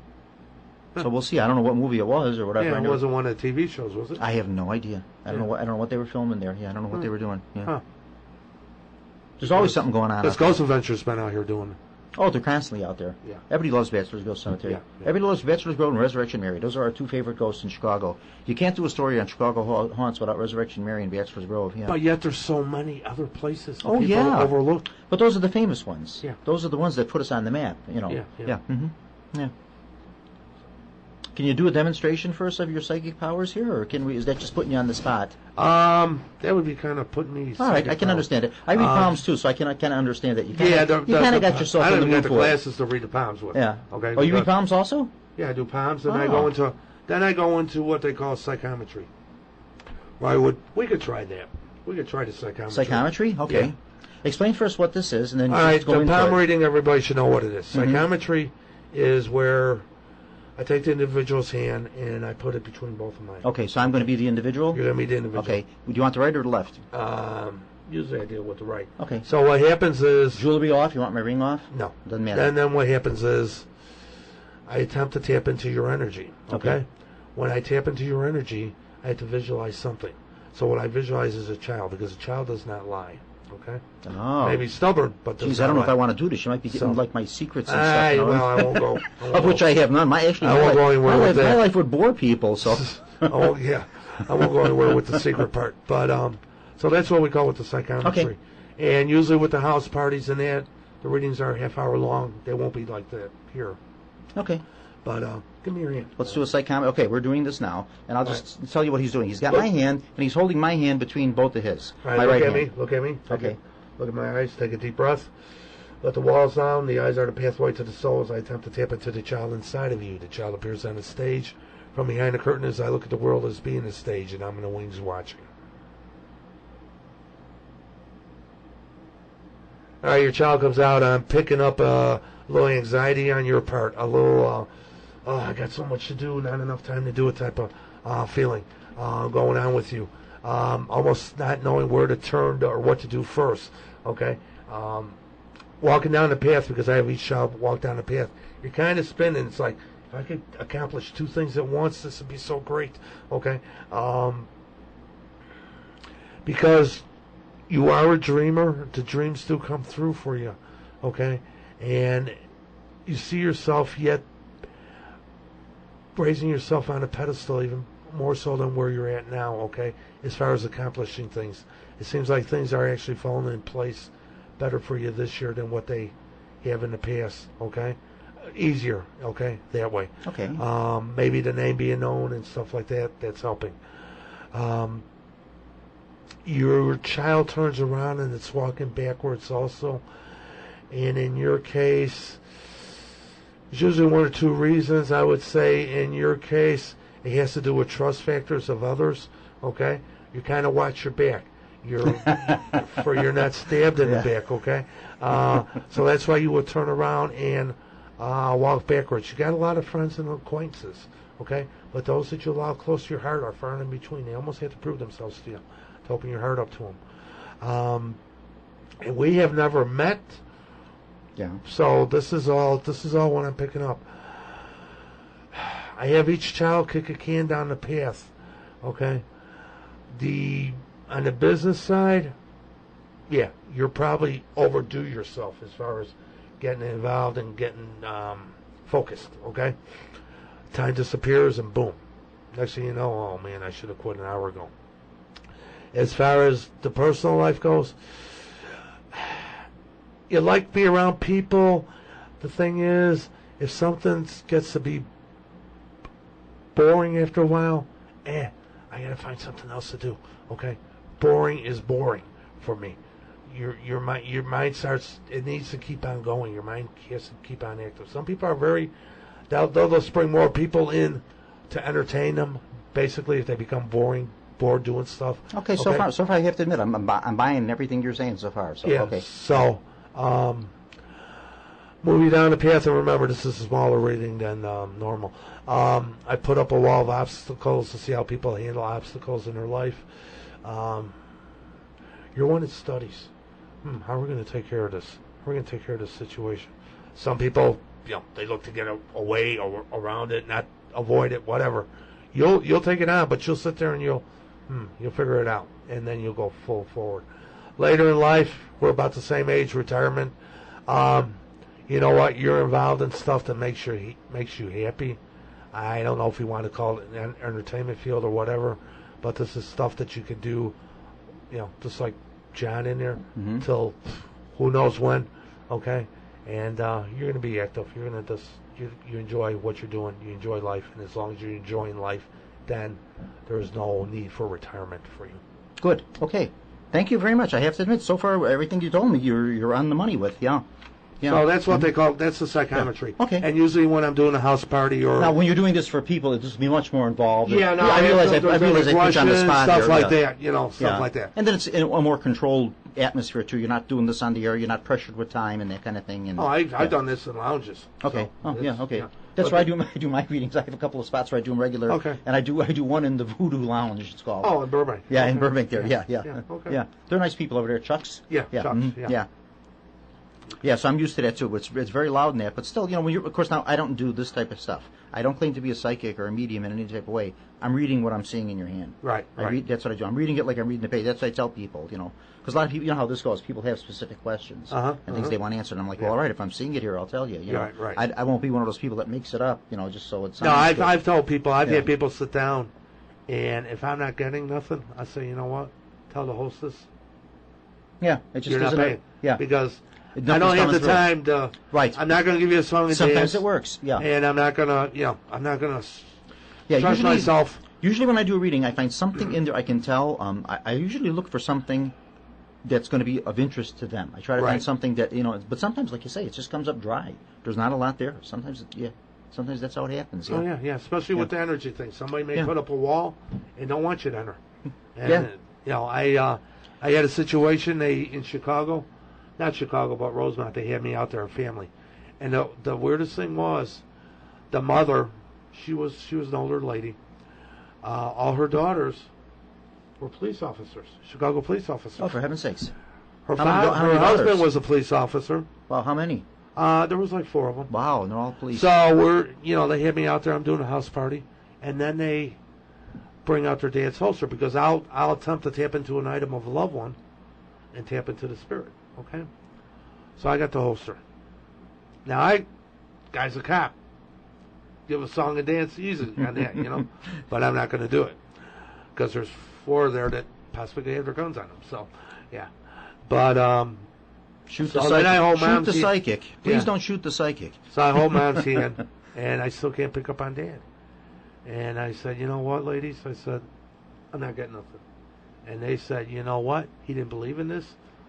B: So we'll see. I don't know what movie it was or whatever.
C: Yeah, it wasn't one of the TV shows, was it?
B: I have no idea. I don't know what they were filming there. Yeah, I don't know what they were doing. Yeah.
C: Huh.
B: There's always something going on.
C: This Ghost Adventure's been out here doing it.
B: Oh, they're constantly out there.
C: Yeah.
B: Everybody loves Bachelor's Grove Cemetery.
C: Yeah.
B: Everybody loves Bachelor's Grove and Resurrection Mary. Those are our two favorite ghosts in Chicago. You can't do a story on Chicago haunts without Resurrection Mary and Bachelor's Grove. Yeah.
C: But yet there's so many other places that
B: people
C: overlook.
B: But those are the famous ones.
C: Yeah.
B: Those are the ones that put us on the map. Yeah. Mm-hmm. Yeah. Can you do a demonstration for us of your psychic powers here, or is that just putting you on the spot?
C: That would be kind of putting me.
B: All right, I can understand it. I read palms too, so I can kind of understand that. You kind of got yourself in the mood for it. I
C: don't even got the glasses to read the palms with.
B: Yeah.
C: Okay.
B: Oh, you read palms also?
C: Yeah, I do palms, and I go into what they call psychometry. We could try that. We could try the psychometry.
B: Psychometry? Okay.
C: Yeah.
B: Explain first what this is, and then
C: all right.
B: Go
C: the palm reading, everybody should know what it is.
B: Mm-hmm.
C: Psychometry is where I take the individual's hand and I put it between both of mine.
B: Okay, so I'm going to be the individual?
C: You're going to be the individual.
B: Okay. Do you want the right or the left?
C: Usually I deal with the right.
B: Okay.
C: So what happens is...
B: Jewelry off? You want my ring off?
C: No.
B: Doesn't matter.
C: And then what happens is I attempt to tap into your energy. Okay? When I tap into your energy, I have to visualize something. So what I visualize is a child, because a child does not lie. Okay?
B: Oh.
C: Maybe stubborn, but does
B: I don't know if I want to do this. You might be getting my secrets and stuff.
C: Well, I won't go.
B: Of which I have none. My life would bore people. So.
C: Oh yeah, I won't go anywhere with the secret part. But so that's what we call with the psychometry.
B: Okay.
C: And usually with the house parties and that, the readings are a half hour long. They won't be like that here.
B: Okay.
C: But give me your hand.
B: Let's do a psychometry. Okay, we're doing this now, and I'll just tell you what he's doing. He's got my hand, and he's holding my hand between both of his.
C: All right,
B: my
C: look
B: right
C: at
B: hand.
C: me. Look at me.
B: Okay.
C: Look at my eyes. Take a deep breath. Let the walls down. The eyes are the pathway to the soul. As I attempt to tap into the child inside of you. The child appears on the stage. From behind the curtain, as I look at the world as being a stage, and I'm in the wings watching. All right, your child comes out. I'm picking up a little anxiety on your part. A little, I got so much to do, not enough time to do it type of feeling going on with you. Almost not knowing where to turn or what to do first. Okay? Walking down the path, because I have each child walk down the path. You're kind of spinning. It's like, if I could accomplish two things at once, this would be so great. Okay? because you are a dreamer. The dreams do come through for you, okay? And you see yourself yet raising yourself on a pedestal even more so than where you're at now, okay? As far as accomplishing things. It seems like things are actually falling in place better for you this year than what they have in the past, okay? Easier, okay, that way.
B: Okay.
C: Maybe the name being known and stuff like that, that's helping. Your child turns around and it's walking backwards also. And in your case, there's usually one or two reasons. I would say in your case, it has to do with trust factors of others, okay? You kind of watch your back. You're not stabbed in the back, okay? So that's why you would turn around and walk backwards. You got a lot of friends and acquaintances, okay? But those that you allow close to your heart are far in between. They almost have to prove themselves to you, to open your heart up to them. And we have never met.
B: Yeah.
C: So this is all what I'm picking up. I have each child kick a can down the path, okay? On the business side, yeah, you're probably overdue yourself as far as getting involved and getting focused, okay? Time disappears and boom. Next thing you know, oh man, I should have quit an hour ago. As far as the personal life goes, you like to be around people. The thing is, if something gets to be boring after a while, I gotta find something else to do, okay? Boring is boring for me. Your mind starts, it needs to keep on going. Your mind has to keep on active. Some people are they'll bring more people in to entertain them, basically, if they become bored doing stuff.
B: Okay, so far I have to admit, I'm buying everything you're saying so far. So,
C: yeah,
B: okay.
C: So, moving down the path, and remember, this is a smaller reading than normal. I put up a wall of obstacles to see how people handle obstacles in their life. You're one that studies. How are we going to take care of this? How are we going to take care of this situation? Some people, they look to get away or around it, not avoid it, whatever. You'll take it on, but you'll sit there and you'll figure it out, and then you'll go full forward. Later in life, we're about the same age, retirement. You know what? You're involved in stuff that makes you happy. I don't know if you want to call it an entertainment field or whatever, but this is stuff that you can do, just like John in there, till who knows when, okay? And you're going to be active. You're going to you enjoy what you're doing. You enjoy life, and as long as you're enjoying life, then there is no need for retirement for you.
B: Good. Okay. Thank you very much. I have to admit, so far, everything you told me, you're on the money with, yeah. Yeah.
C: So that's what they call, that's the psychometry.
B: Yeah. Okay.
C: And usually when I'm doing a house party or...
B: Now, when you're doing this for people, it just be much more involved.
C: Yeah, no,
B: I realize I put you on the spot
C: stuff
B: here,
C: like that, stuff like that.
B: And then it's in a more controlled atmosphere, too. You're not doing this on the air. You're not pressured with time and that kind of thing. And,
C: I've done this in lounges.
B: Okay.
C: So
B: okay.
C: Yeah.
B: That's where I do my readings. I have a couple of spots where I do them regular.
C: Okay.
B: And I do one in the Voodoo Lounge, it's called.
C: Oh, in Burbank.
B: Yeah,
C: okay.
B: in Burbank there. Yeah.
C: Okay.
B: Yeah. They're nice people over there. Chuck's?
C: Yeah, Chuck's,
B: yeah. Yeah, so I'm used to that too. It's very loud in that, but still, when you're, of course, now I don't do this type of stuff. I don't claim to be a psychic or a medium in any type of way. I'm reading what I'm seeing in your hand.
C: Right.
B: That's what I do. I'm reading it like I'm reading the page. That's what I tell people, because a lot of people, how this goes. People have specific questions and things they want answered. And I'm like, well, all right, if I'm seeing it here, I'll tell you.
C: Right.
B: I won't be one of those people that makes it up, just so it sounds.
C: No, I've told people, I've had people sit down, and if I'm not getting nothing, I say, you know what? Tell the hostess.
B: Yeah, it just
C: you're not paying.
B: Yeah,
C: because I don't have the time to.
B: Right.
C: I'm not going to give you a song and
B: Sometimes
C: dance.
B: it works. Yeah.
C: And I'm not going to. Trust myself.
B: Usually when I do a reading, I find something in there I can tell. I usually look for something that's going to be of interest to them. I try to find something that, but sometimes, like you say, it just comes up dry. There's not a lot there. Sometimes, sometimes that's how it happens. Yeah.
C: Oh, yeah, especially with the energy thing. Somebody may put up a wall and don't want you to enter. And, I had a situation in Chicago, not Chicago, but Rosemont. They had me out there, a family. And the weirdest thing was, the mother, she was an older lady. All her daughters were police officers, Chicago police officers.
B: Oh, for heaven's sakes!
C: Her husband was a police officer.
B: Wow, how many?
C: There was like 4 of them.
B: Wow, they're all police.
C: So they had me out there. I'm doing a house party, and then they bring out their dad's holster, because I'll attempt to tap into an item of a loved one and tap into the spirit. Okay? So I got the holster. Now, guy's a cop. Give a song and dance easy on that, you know. But I'm not going to do it, because there's 4 there that possibly have their guns on them. So, yeah. But,
B: shoot the psychic. Shoot the psychic. Please don't shoot the psychic.
C: So I hold Mom's hand, and I still can't pick up on Dad. And I said, you know what, ladies? I said, I'm not getting nothing. And they said, you know what? He didn't believe in this,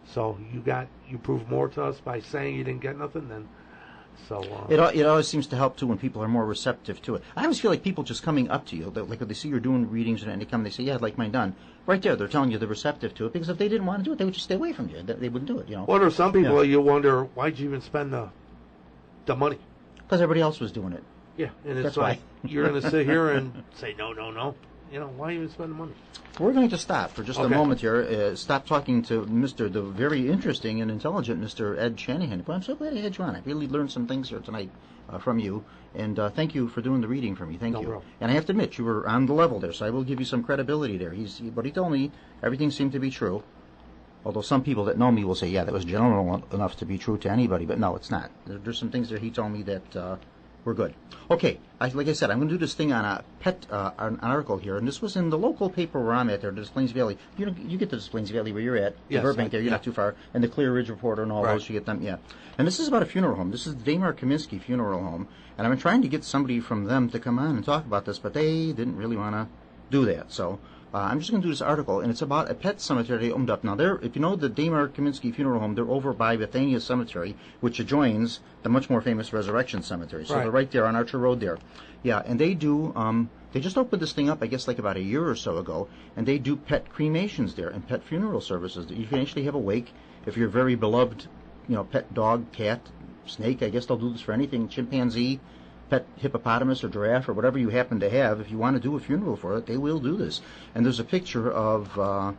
C: so you proved more to us by saying you didn't get nothing than. So it
B: always seems to help too when people are more receptive to it. I always feel like people just coming up to you, like when they see you're doing readings and they come, they say, "Yeah, I'd like mine done." Right there, they're telling you they're receptive to it, because if they didn't want to do it, they would just stay away from you. They wouldn't do it, you know.
C: Well, there's some people you wonder, why'd you even spend the money?
B: Because everybody else was doing it.
C: Yeah, and it's
B: That's
C: like
B: why.
C: you're going to sit here and say no. You know, why even spend the money?
B: We're going to stop for just a moment here. Stop talking to the very interesting and intelligent Mr. Ed Shanahan. Well, I'm so glad I had you on. I really learned some things here tonight from you. And thank you for doing the reading for me. Thank you.
C: Problem.
B: And I have to admit, you were on the level there, so I will give you some credibility there. But he told me everything seemed to be true. Although some people that know me will say, yeah, that was general enough to be true to anybody. But no, it's not. There's some things that he told me that were good. Okay, like I said, I'm going to do this thing on a an article here, and this was in the local paper where I'm at there, the Des Plaines Valley. You get to Des Plaines Valley where you're at,
C: yes,
B: Burbank there, you're not too far, and the Clear Ridge Reporter and all those, you get them, yeah. And this is about a funeral home. This is the Damar Kaminsky Funeral Home, and I've been trying to get somebody from them to come on and talk about this, but they didn't really want to do that, so I'm just going to do this article, and it's about a pet cemetery they owned up. Now, if you know the Damar Kaminsky Funeral Home, they're over by Bethania Cemetery, which adjoins the much more famous Resurrection Cemetery. So they're right there on Archer Road there. Yeah, and they do, they just opened this thing up, I guess, like about a year or so ago, and they do pet cremations there and pet funeral services. You can actually have a wake if you're very beloved, pet dog, cat, snake. I guess they'll do this for anything, chimpanzee, pet hippopotamus or giraffe or whatever you happen to have. If you want to do a funeral for it, they will do this. And there's a picture of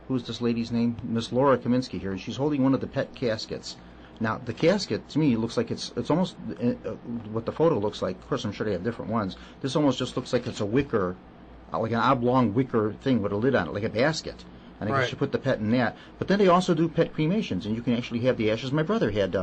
B: who's this lady's name? Miss Laura Kaminsky here, and she's holding one of the pet caskets. Now, the casket, to me, looks like it's almost what the photo looks like. Of course, I'm sure they have different ones. This almost just looks like it's a wicker, like an oblong wicker thing with a lid on it, like a basket. And I guess you put the pet in that. But then they also do pet cremations, and you can actually have the ashes. My brother had,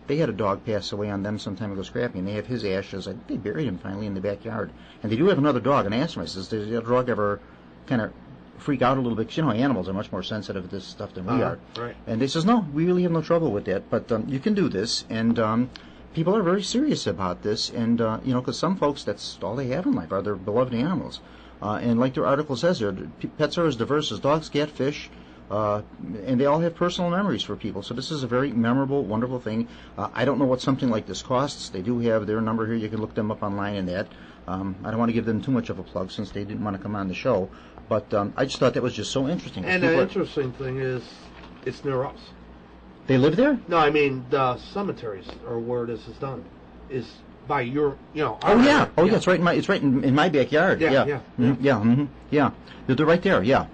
B: they had a dog pass away on them some time ago, Scrappy, and they have his ashes. I think they buried him finally in the backyard. And they do have another dog, and I asked him, I says, does the dog ever kind of freak out a little bit? Because, animals are much more sensensitive to this stuff than we are.
C: Right.
B: And they says, no, we really have no trouble with that. But you can do this, and people are very serious about this. And, because some folks, that's all they have in life are their beloved animals. And like their article says there, pets are as diverse as dogs, cat, fish, and they all have personal memories for people. So this is a very memorable, wonderful thing. I don't know what something like this costs. They do have their number here. You can look them up online and that. I don't want to give them too much of a plug since they didn't want to come on the show. But I just thought that was just so interesting.
C: And the interesting thing is, it's near us.
B: They live there?
C: No, I mean the cemeteries, or where this is done, is by your, our
B: area. Yeah, it's right in my backyard. Yeah. They're right there. Yeah.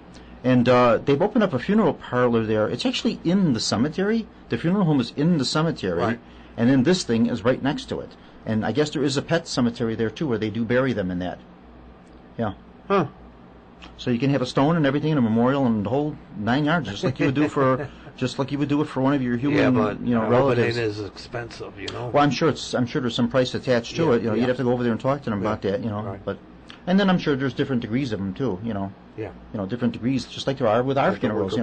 B: And they've opened up a funeral parlor there. It's actually in the cemetery. The funeral home is in the cemetery, and then this thing is right next to it. And I guess there is a pet cemetery there too, where they do bury them in that. Yeah.
C: Huh.
B: So you can have a stone and everything, and a memorial, and the whole 9 yards, just like you would do for, it for one of your human, relatives.
C: But it is expensive,
B: Well, I'm sure there's some price attached to it. You'd have to go over there and talk to them about that, But, and then I'm sure there's different degrees of them too, different degrees, just like there are with our funerals,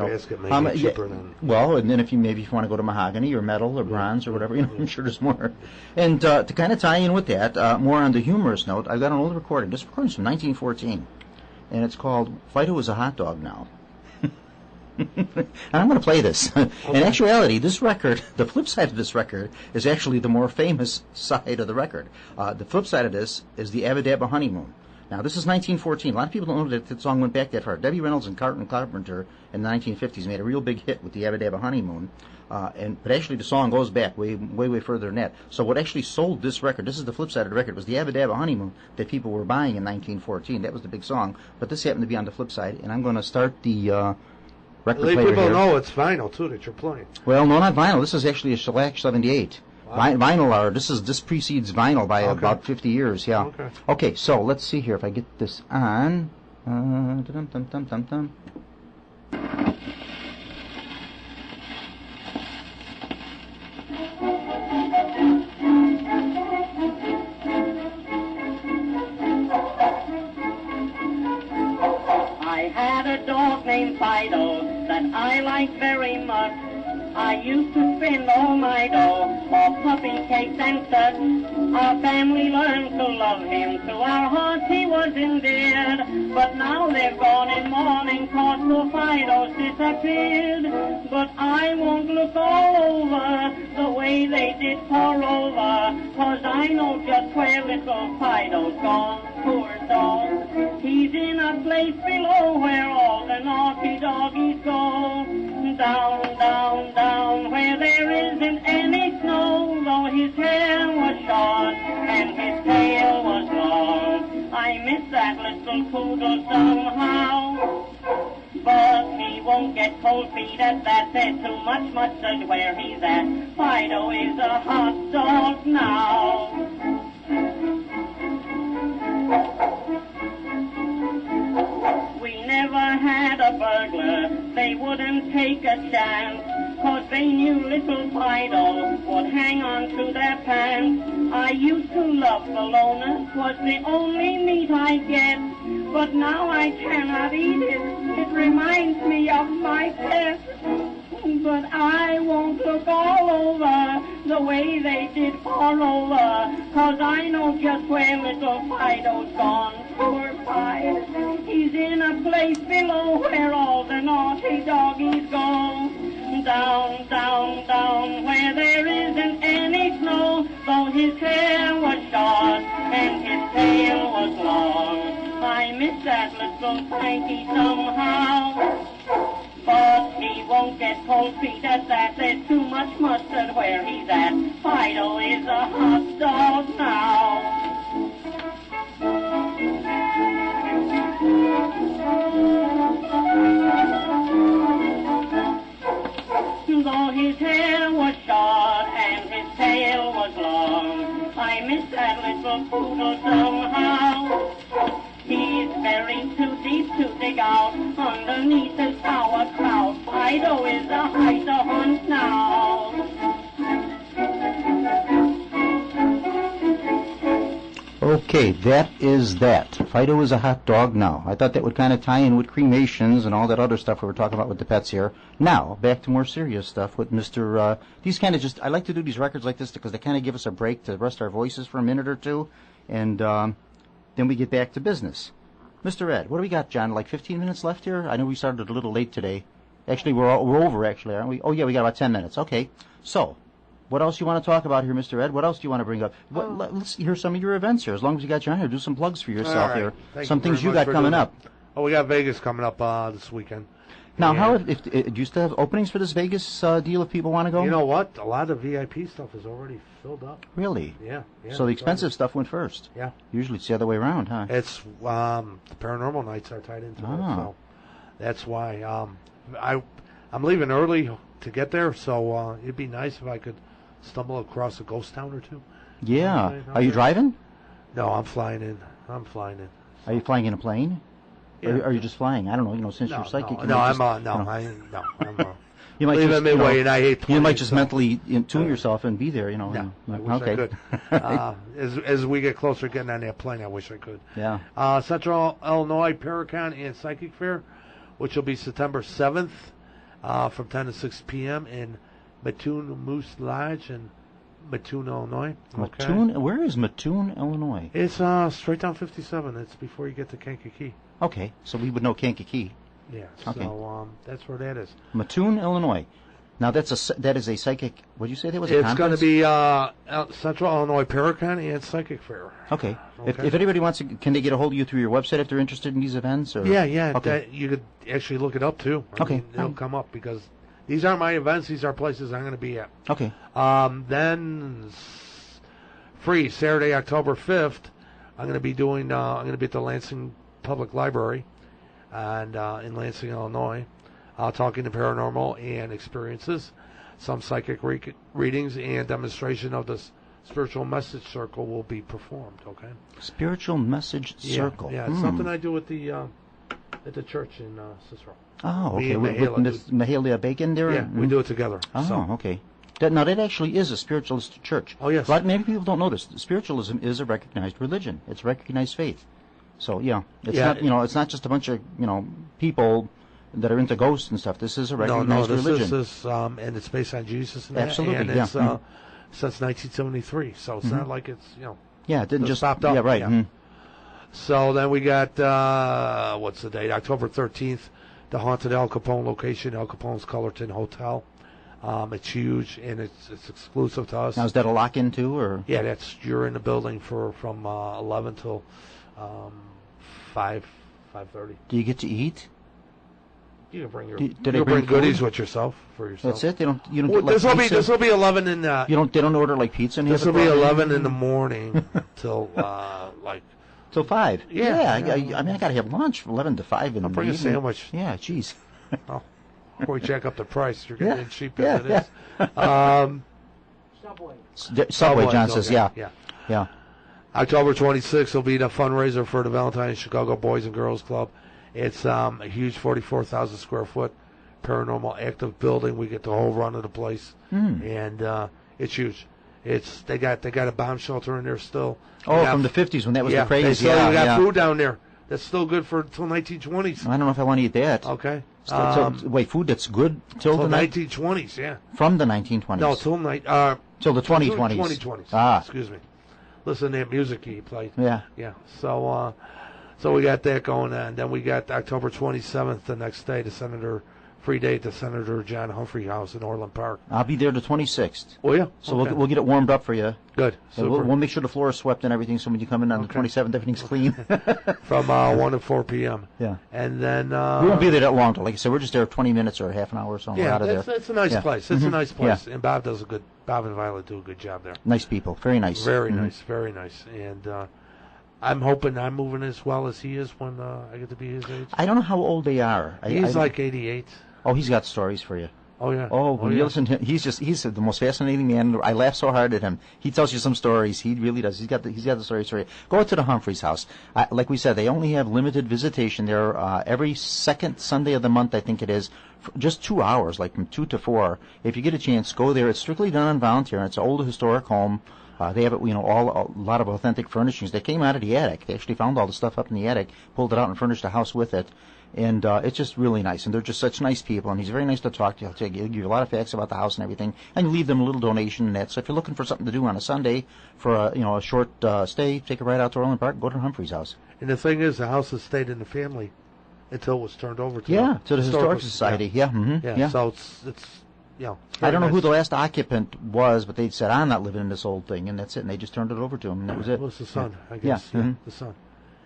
B: well, and then if you want to go to mahogany or metal or bronze or whatever, I'm sure there's more. And to kind of tie in with that, more on the humorous note, I've got an old recording. This recording's from 1914. And it's called Fido is a Hot Dog Now. And I'm going to play this. Okay. In actuality, this record, the flip side of this record, is actually the more famous side of the record. The flip side of this is the Abba Dabba Honeymoon. Now, this is 1914. A lot of people don't know that song went back that far. Debbie Reynolds and Carlton Carpenter in the 1950s made a real big hit with the Abba Dabba Honeymoon. But actually the song goes back way further than that. So what actually sold this record, this is the flip side of the record, was the Abba Dabba Honeymoon that people were buying in 1914. That was the big song. But this happened to be on the flip side, and I'm going to start the record player here.
C: People know it's vinyl, too, that you're playing.
B: Well, no, not vinyl. This is actually a shellac 78. Wow. Vinyl, this precedes vinyl by about 50 years, yeah. Okay, so let's see here if I get this on. Dum-dum-dum-dum-dum.
D: I had a dog named Fido that I liked very much. I used to spend all my dough for puppy cakes and such. Our family learned to love him, to our hearts he was endeared. But now they're gone in mourning, cause poor Fido's disappeared. But I won't look all over the way they did poor Rover, cause I know just where little Fido's gone, poor dog. He's in a place below where all the naughty doggies go. Down, down, down, where there isn't any snow, though his hair was short and his tail was long. I miss that little poodle somehow. But he won't get cold feet at that, there's too much mustard where he's at. Fido is a hot dog now. We never had a burglar, they wouldn't take a chance, cause they knew little Fido would hang on to their pants. I used to love bologna, 'twas the only meat I get, but now I cannot eat it, it reminds me of my pet. But I won't look all over the way they did for Rover, cause I know just where little Fido's gone, poor Fido. He's in a place below where all the naughty doggies go. Down, down, down, where there isn't any snow, though his hair was short and his tail was long. I miss that little Frankie somehow. But he won't get cold feet at that, there's too much mustard where he's at. Fido is a hot dog now. Though his hair was short and his tail was long, I miss that little poodle somehow. He's buried too deep to dig out underneath the sauerkraut. Fido is a hide to hunt now.
B: Okay, that is that. Fido is a hot dog now. I thought that would kind of tie in with cremations and all that other stuff we were talking about with the pets here. Now, back to more serious stuff with Mr. These kind of just, I like to do these records like this because they kind of give us a break to rest our voices for a minute or two, and then we get back to business. Mr. Ed, what do we got, John? Like 15 minutes left here? I know we started a little late today. Actually, we're over, actually, aren't we? Oh, yeah, we got about 10 minutes. Okay. So, what else you want to talk about here, Mr. Ed? What else do you want to bring up? Let's hear some of your events here. As long as you got you on here, do some plugs for yourself here. Some things you got coming up.
C: Oh, we got Vegas coming up this weekend.
B: Now, how do you still have openings for this Vegas deal if people want to go?
C: You know what? A lot of VIP stuff is already filled up.
B: Really?
C: Yeah.
B: So the expensive stuff went first.
C: Yeah.
B: Usually it's the other way around, huh?
C: It's the paranormal nights are tied into it, so that's why. I'm leaving early to get there, so it'd be nice if I could stumble across a ghost town or two.
B: Yeah. Are you driving?
C: No, I'm flying in.
B: Are you flying in a plane? Yeah. Or are you just flying? I don't know. Since you're psychic. You might
C: leave
B: just,
C: it midway, and I hate.
B: You might just mentally tune yourself and be there.
C: No, I wish I could. As we get closer to getting on that plane, I wish I could.
B: Yeah.
C: Central Illinois Paracon and Psychic Fair, which will be September 7th, from 10 to 6 p.m. in Mattoon Moose Lodge in Mattoon, Illinois.
B: Mattoon? Where is Mattoon, Illinois?
C: It's straight down 57. It's before you get to Kankakee.
B: Okay, so we would know Kankakee.
C: Yeah,
B: okay.
C: So that's where that is.
B: Mattoon, Illinois. Now that is a psychic. What did you say that was?
C: It's going to be Central Illinois Paracon and Psychic Fair.
B: Okay. If anybody wants to, can they get a hold of you through your website if they're interested in these events? Or?
C: Yeah.
B: Okay.
C: You could actually look it up too. I mean, it'll come up because these aren't my events. These are places I'm going to be at.
B: Okay.
C: Then free Saturday, October 5th. I'm going to be doing. I'm going to be at the Lansing Public Library, and in Lansing, Illinois, talking to paranormal and experiences, some psychic readings, and demonstration of the spiritual message circle will be performed. Okay.
B: Spiritual message circle.
C: Yeah, it's something I do with the at the church in Cicero.
B: Oh,
C: Me
B: okay.
C: and
B: With Miss Mahalia Bacon there?
C: Yeah, we do it together.
B: Oh,
C: so.
B: okay. Now, that actually is a spiritualist church.
C: Oh, yes.
B: But many people don't know this. Spiritualism is a recognized religion. It's a recognized faith. So, yeah. It's not, it's not just a bunch of, people that are into ghosts and stuff. This is a recognized religion.
C: This is, and it's based on Jesus and
B: Absolutely,
C: that. And
B: yeah.
C: it's since 1973, so it's not like it's,
B: Yeah, it didn't just
C: stopped up.
B: Yeah, right.
C: Yeah. So then we got, what's the date? October 13th, the haunted El Capone location, El Capone's Cullerton Hotel. It's huge, and it's exclusive to us.
B: Now, is that a lock-in, too, or?
C: Yeah, you're in the building from 11 till 5:30.
B: Do you get to eat?
C: You can bring
B: they
C: bring
B: bring
C: goodies
B: food?
C: with yourself for yourself.
B: That's it? You don't
C: Well,
B: get like pizza?
C: This will be 11 in the...
B: They don't order like pizza?
C: This will be 11 in the morning till
B: Till 5?
C: Yeah.
B: I mean, I got to have lunch from 11 to 5 in the
C: I'll bring a
B: evening.
C: sandwich.
B: Yeah, jeez.
C: Oh, before we jack up the price, you're getting it cheap as it is.
B: Subway, John says,
C: okay.
B: Yeah.
C: October 26th will be the fundraiser for the Valentine Chicago Boys and Girls Club. It's a huge 44,000 square foot paranormal active building. We get the whole run of the place, and it's huge. They got a bomb shelter in there still.
B: From the 50s when that was the craze.
C: We got food down there that's still good for till 1920s.
B: I don't know if I want to eat that.
C: Okay.
B: Wait, food that's good till the
C: 1920s, yeah.
B: From the 1920s.
C: No, till
B: the 2020s.
C: 2020s.
B: Ah,
C: excuse me. Listen to that music he played.
B: Yeah.
C: Yeah. So we got that going on. Then we got October 27th, the next day, free day at the Senator John Humphrey House in Orland Park.
B: I'll be there the 26th.
C: Oh, yeah?
B: So we'll get it warmed up for you.
C: Good. Super.
B: We'll make sure the floor is swept and everything, so when you come in on the 27th, everything's clean.
C: From 1 to 4 p.m.
B: Yeah.
C: And then...
B: we won't be there that long. Like I said, we're just there 20 minutes or half an hour or so. We're out of there.
C: It's a nice place. It's a nice place.
B: Yeah.
C: And Bob and Violet do a good job there.
B: Nice people. Very nice.
C: Very nice. Very nice. And I'm hoping I'm moving as well as he is when I get to be his age.
B: I don't know how old they are.
C: He's like 88.
B: Oh, he's got stories for you.
C: Oh, yeah.
B: Oh, when you listen to him, he's the most fascinating man. I laugh so hard at him. He tells you some stories. He really does. He's got the stories for you. Go to the Humphreys house. Like we said, they only have limited visitation there every second Sunday of the month, I think it is. Just 2 hours, like from 2 to 4. If you get a chance, go there. It's strictly done on volunteer. It's an old historic home. They have a lot of authentic furnishings. They came out of the attic. They actually found all the stuff up in the attic, pulled it out, and furnished the house with it. And it's just really nice. And they're just such nice people. And he's very nice to talk to. He'll give you a lot of facts about the house and everything. And you leave them a little donation and that. So if you're looking for something to do on a Sunday for a short stay, take a ride out to Orland Park, go to Humphreys house.
C: And the thing is, the house has stayed in the family until it was turned over to
B: the Historical Society. Yeah.
C: Yeah. So it's
B: I don't know who the last occupant was, but they said, I'm not living in this old thing, and that's it. And they just turned it over to him, and that was it.
C: It was the son, I guess.
B: Yeah.
C: The son.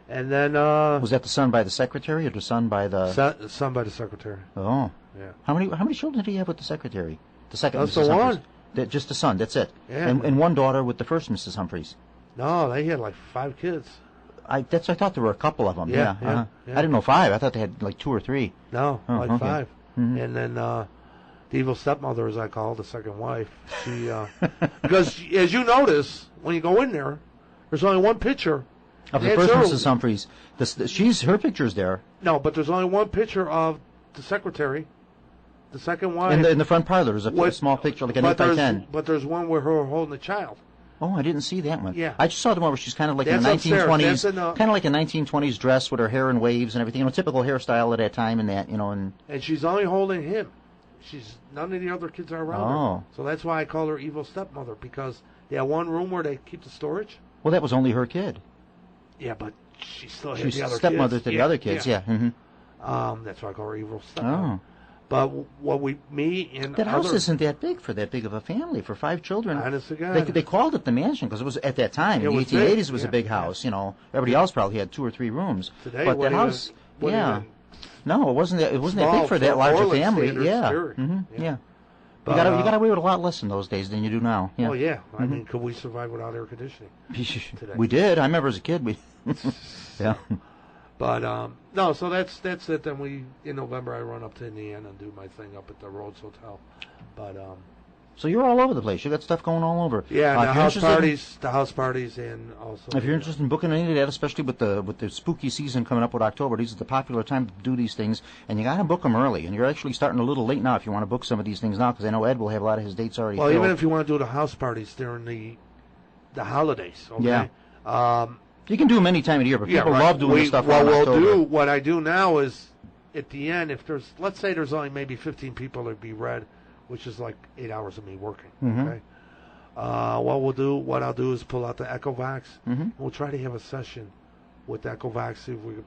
C: And then...
B: was that the son by the secretary, or the son by the...
C: Son by the secretary.
B: Oh.
C: Yeah.
B: How many children did he have with the secretary? The second
C: That's
B: Mrs.
C: the
B: Humphreys.
C: one.
B: Just the son, that's it.
C: Yeah.
B: And one daughter with the first Mrs. Humphreys.
C: No, they had like 5 kids.
B: I thought there were a couple of them.
C: Yeah.
B: I didn't know 5. I thought they had like 2 or 3.
C: No, like
B: okay.
C: 5.
B: Mm-hmm.
C: And then the evil stepmother, as I call the second wife, she because as you notice when you go in there, there's only one picture
B: of the first Mrs. Humphreys. Her picture's there.
C: No, but there's only one picture of the secretary, the second wife.
B: In the front parlor, there's a small picture, like an 8 by 10.
C: But there's one where her holding a child.
B: Oh, I didn't see that one.
C: Yeah.
B: I just saw the one where she's kind of like in the 1920s, kind of like a 1920s dress with her hair in waves and everything. Typical hairstyle at that time and that, And
C: she's only holding him. None of the other kids are around her. So that's why I call her evil stepmother, because they have one room where they keep the storage.
B: Well, that was only her kid.
C: Yeah, but she still
B: had
C: the other
B: stepmother
C: kids.
B: to the other kids, yeah.
C: Mm-hmm. That's why I call her evil stepmother.
B: Oh.
C: But that
B: house isn't that big for that big of a family, for 5 children.
C: Honest to God.
B: They called it the mansion because it was at that time. In the 1880s, it was a big house. Everybody else probably had 2 or 3 rooms.
C: Today,
B: but that house, no, it wasn't that big for that large a family. Yeah. Mm-hmm. Yeah. You got away with a lot less in those days than you do now. Yeah.
C: Oh yeah. I mean, could we survive without air conditioning? Today?
B: We did. I remember as a kid. Yeah.
C: But no, so that's it. Then in November I run up to Indiana and do my thing up at the Rhodes Hotel. But
B: So you're all over the place. You got stuff going all over.
C: Yeah, the house parties, and also.
B: If you're interested in booking any of that, especially with the spooky season coming up with October, these are the popular time to do these things, and you got to book them early. And you're actually starting a little late now if you want to book some of these things now, because I know Ed will have a lot of his dates already filled.
C: Even if you want to do the house parties during the holidays, okay?
B: Yeah. You can do them any time of the year, but people love doing this stuff in October.
C: What I do now is, at the end, if let's say there's only maybe 15 people that be read, which is like 8 hours of me working. Okay. What I'll do is pull out the Echovax. And we'll try to have a session with Echovax, see if we can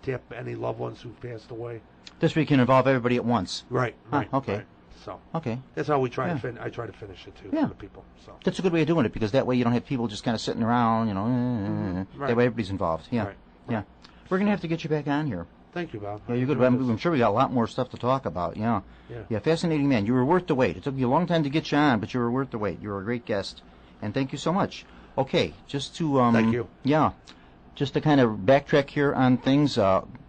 C: tap any loved ones who've passed away.
B: This week can involve everybody at once.
C: Right.
B: Okay.
C: Right. So.
B: Okay.
C: That's how we try to. I try to finish it too for the people. So.
B: That's a good way of doing it, because that way you don't have people just kind of sitting around.
C: Right.
B: That way everybody's involved. Yeah.
C: Right.
B: Yeah. We're gonna have to get you back on here.
C: Thank you, Bob.
B: Yeah, you're good. I'm sure we got a lot more stuff to talk about. Yeah. Fascinating man. You were worth the wait. It took you a long time to get you on, but you were worth the wait. You were a great guest, and thank you so much. Okay, just to
C: thank you.
B: Yeah, just to kind of backtrack here on things.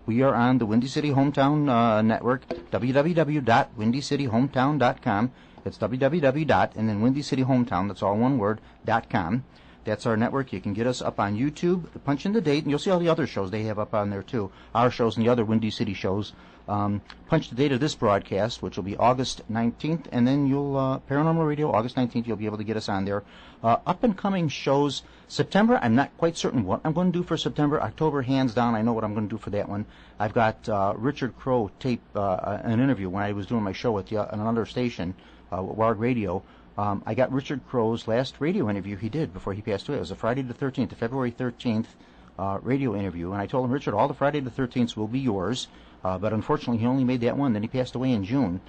B: We are on the Windy City Hometown Network, www.windycityhometown.com. It's www. and then Windy City Hometown. That's all one word. .com. That's our network. You can get us up on YouTube. Punch in the date, and you'll see all the other shows they have up on there, too. Our shows and the other Windy City shows. Punch the date of this broadcast, which will be August 19th, and then you'll, Paranormal Radio, August 19th, you'll be able to get us on there. Up-and-coming shows. September, I'm not quite certain what I'm going to do for September. October, hands down, I know what I'm going to do for that one. I've got Richard Crow tape an interview when I was doing my show with another station, WARG Radio. I got Richard Crow's last radio interview he did before he passed away. It was a Friday the 13th, the February 13th radio interview. And I told him, Richard, all the Friday the 13th will be yours. But unfortunately, he only made that one. Then he passed away in June.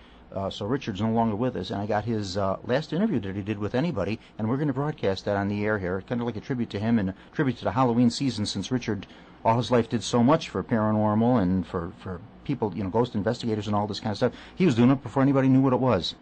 B: So Richard's no longer with us. And I got his last interview that he did with anybody. And we're going to broadcast that on the air here. Kind of like a tribute to him and a tribute to the Halloween season, since Richard all his life did so much for paranormal and for people, ghost investigators and all this kind of stuff. He was doing it before anybody knew what it was.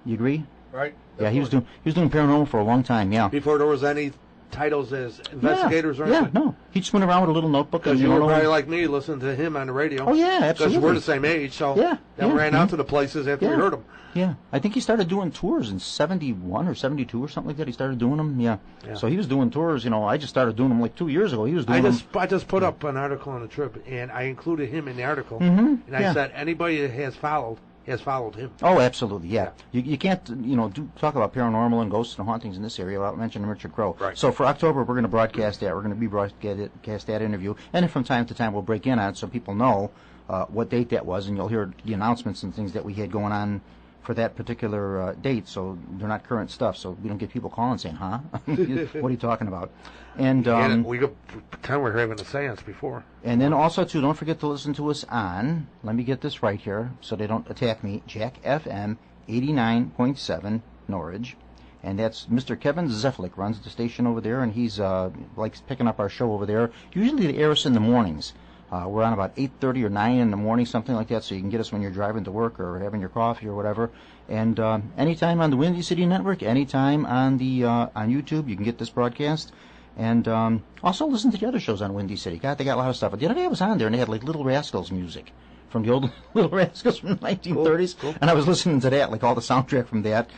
B: You agree?
C: Right.
B: Yeah, he was doing paranormal for a long time. Yeah.
C: Before there was any titles as investigators or anything.
B: Yeah, no. He just went around with a little notebook.
C: Because you were probably like me, listening to him on the radio.
B: Oh yeah, absolutely.
C: Because we're the same age, so we ran out to the places after we heard them.
B: Yeah, I think he started doing tours in 71 or 72 or something like that. He started doing them. Yeah. So he was doing tours. I just started doing them like 2 years ago. He was doing them.
C: I just put up an article on the trip, and I included him in the article. And I said anybody that has followed him.
B: Oh, absolutely, yeah. You can't, talk about paranormal and ghosts and hauntings in this area without mentioning Richard Crow.
C: Right.
B: So for October, we're going to broadcast that. We're going to broadcast that interview, and then from time to time we'll break in on it so people know what date that was, and you'll hear the announcements and things that we had going on for that particular date. So they're not current stuff, so we don't get people calling saying, "Huh? What are you talking about?" And
C: we could pretend we're having a seance before.
B: And then also, too, don't forget to listen to us on, let me get this right here so they don't attack me, Jack FM 89.7 Norwich. And that's Mr. Kevin Zeflik runs the station over there, and he's likes picking up our show over there. Usually they air us in the mornings. We're on about 8:30 or 9 in the morning, something like that, so you can get us when you're driving to work or having your coffee or whatever. And anytime on the Windy City Network, anytime on the on YouTube, you can get this broadcast. And also listen to the other shows on Windy City. God, they got a lot of stuff. But the other day I was on there, and they had like Little Rascals music from the old Little Rascals from the 1930s.
C: Cool.
B: And I was listening to that, like all the soundtrack from that.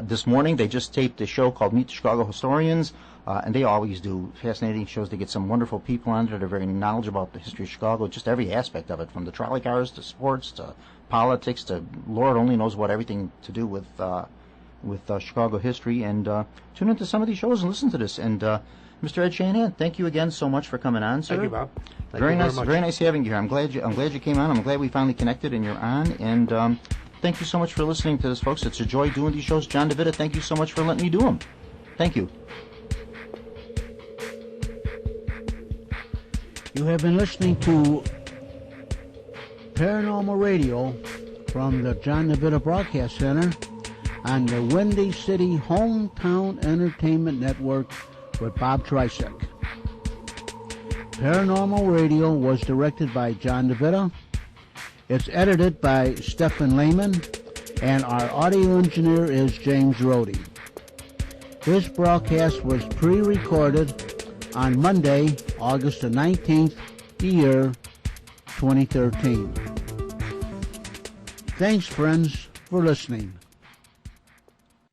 B: This morning they just taped a show called Meet the Chicago Historians. And they always do fascinating shows. They get some wonderful people on there that are very knowledgeable about the history of Chicago, just every aspect of it, from the trolley cars to sports to politics to Lord only knows what, everything to do with Chicago history. And tune into some of these shows and listen to this. And Mr. Ed Shanahan, thank you again so much for coming on, sir.
C: Thank you, Bob.
B: Very nice having you here. I'm glad you came on. I'm glad we finally connected and you're on. And thank you so much for listening to this, folks. It's a joy doing these shows. John DeVita, thank you so much for letting me do them. Thank you.
A: You have been listening to Paranormal Radio from the John DeVita Broadcast Center on the Windy City Hometown Entertainment Network with Bob Tricek. Paranormal Radio was directed by John DeVita. It's edited by Stephen Lehman, and our audio engineer is James Rohde. This broadcast was pre-recorded on Monday, August the 19th, the year 2013. Thanks, friends, for listening.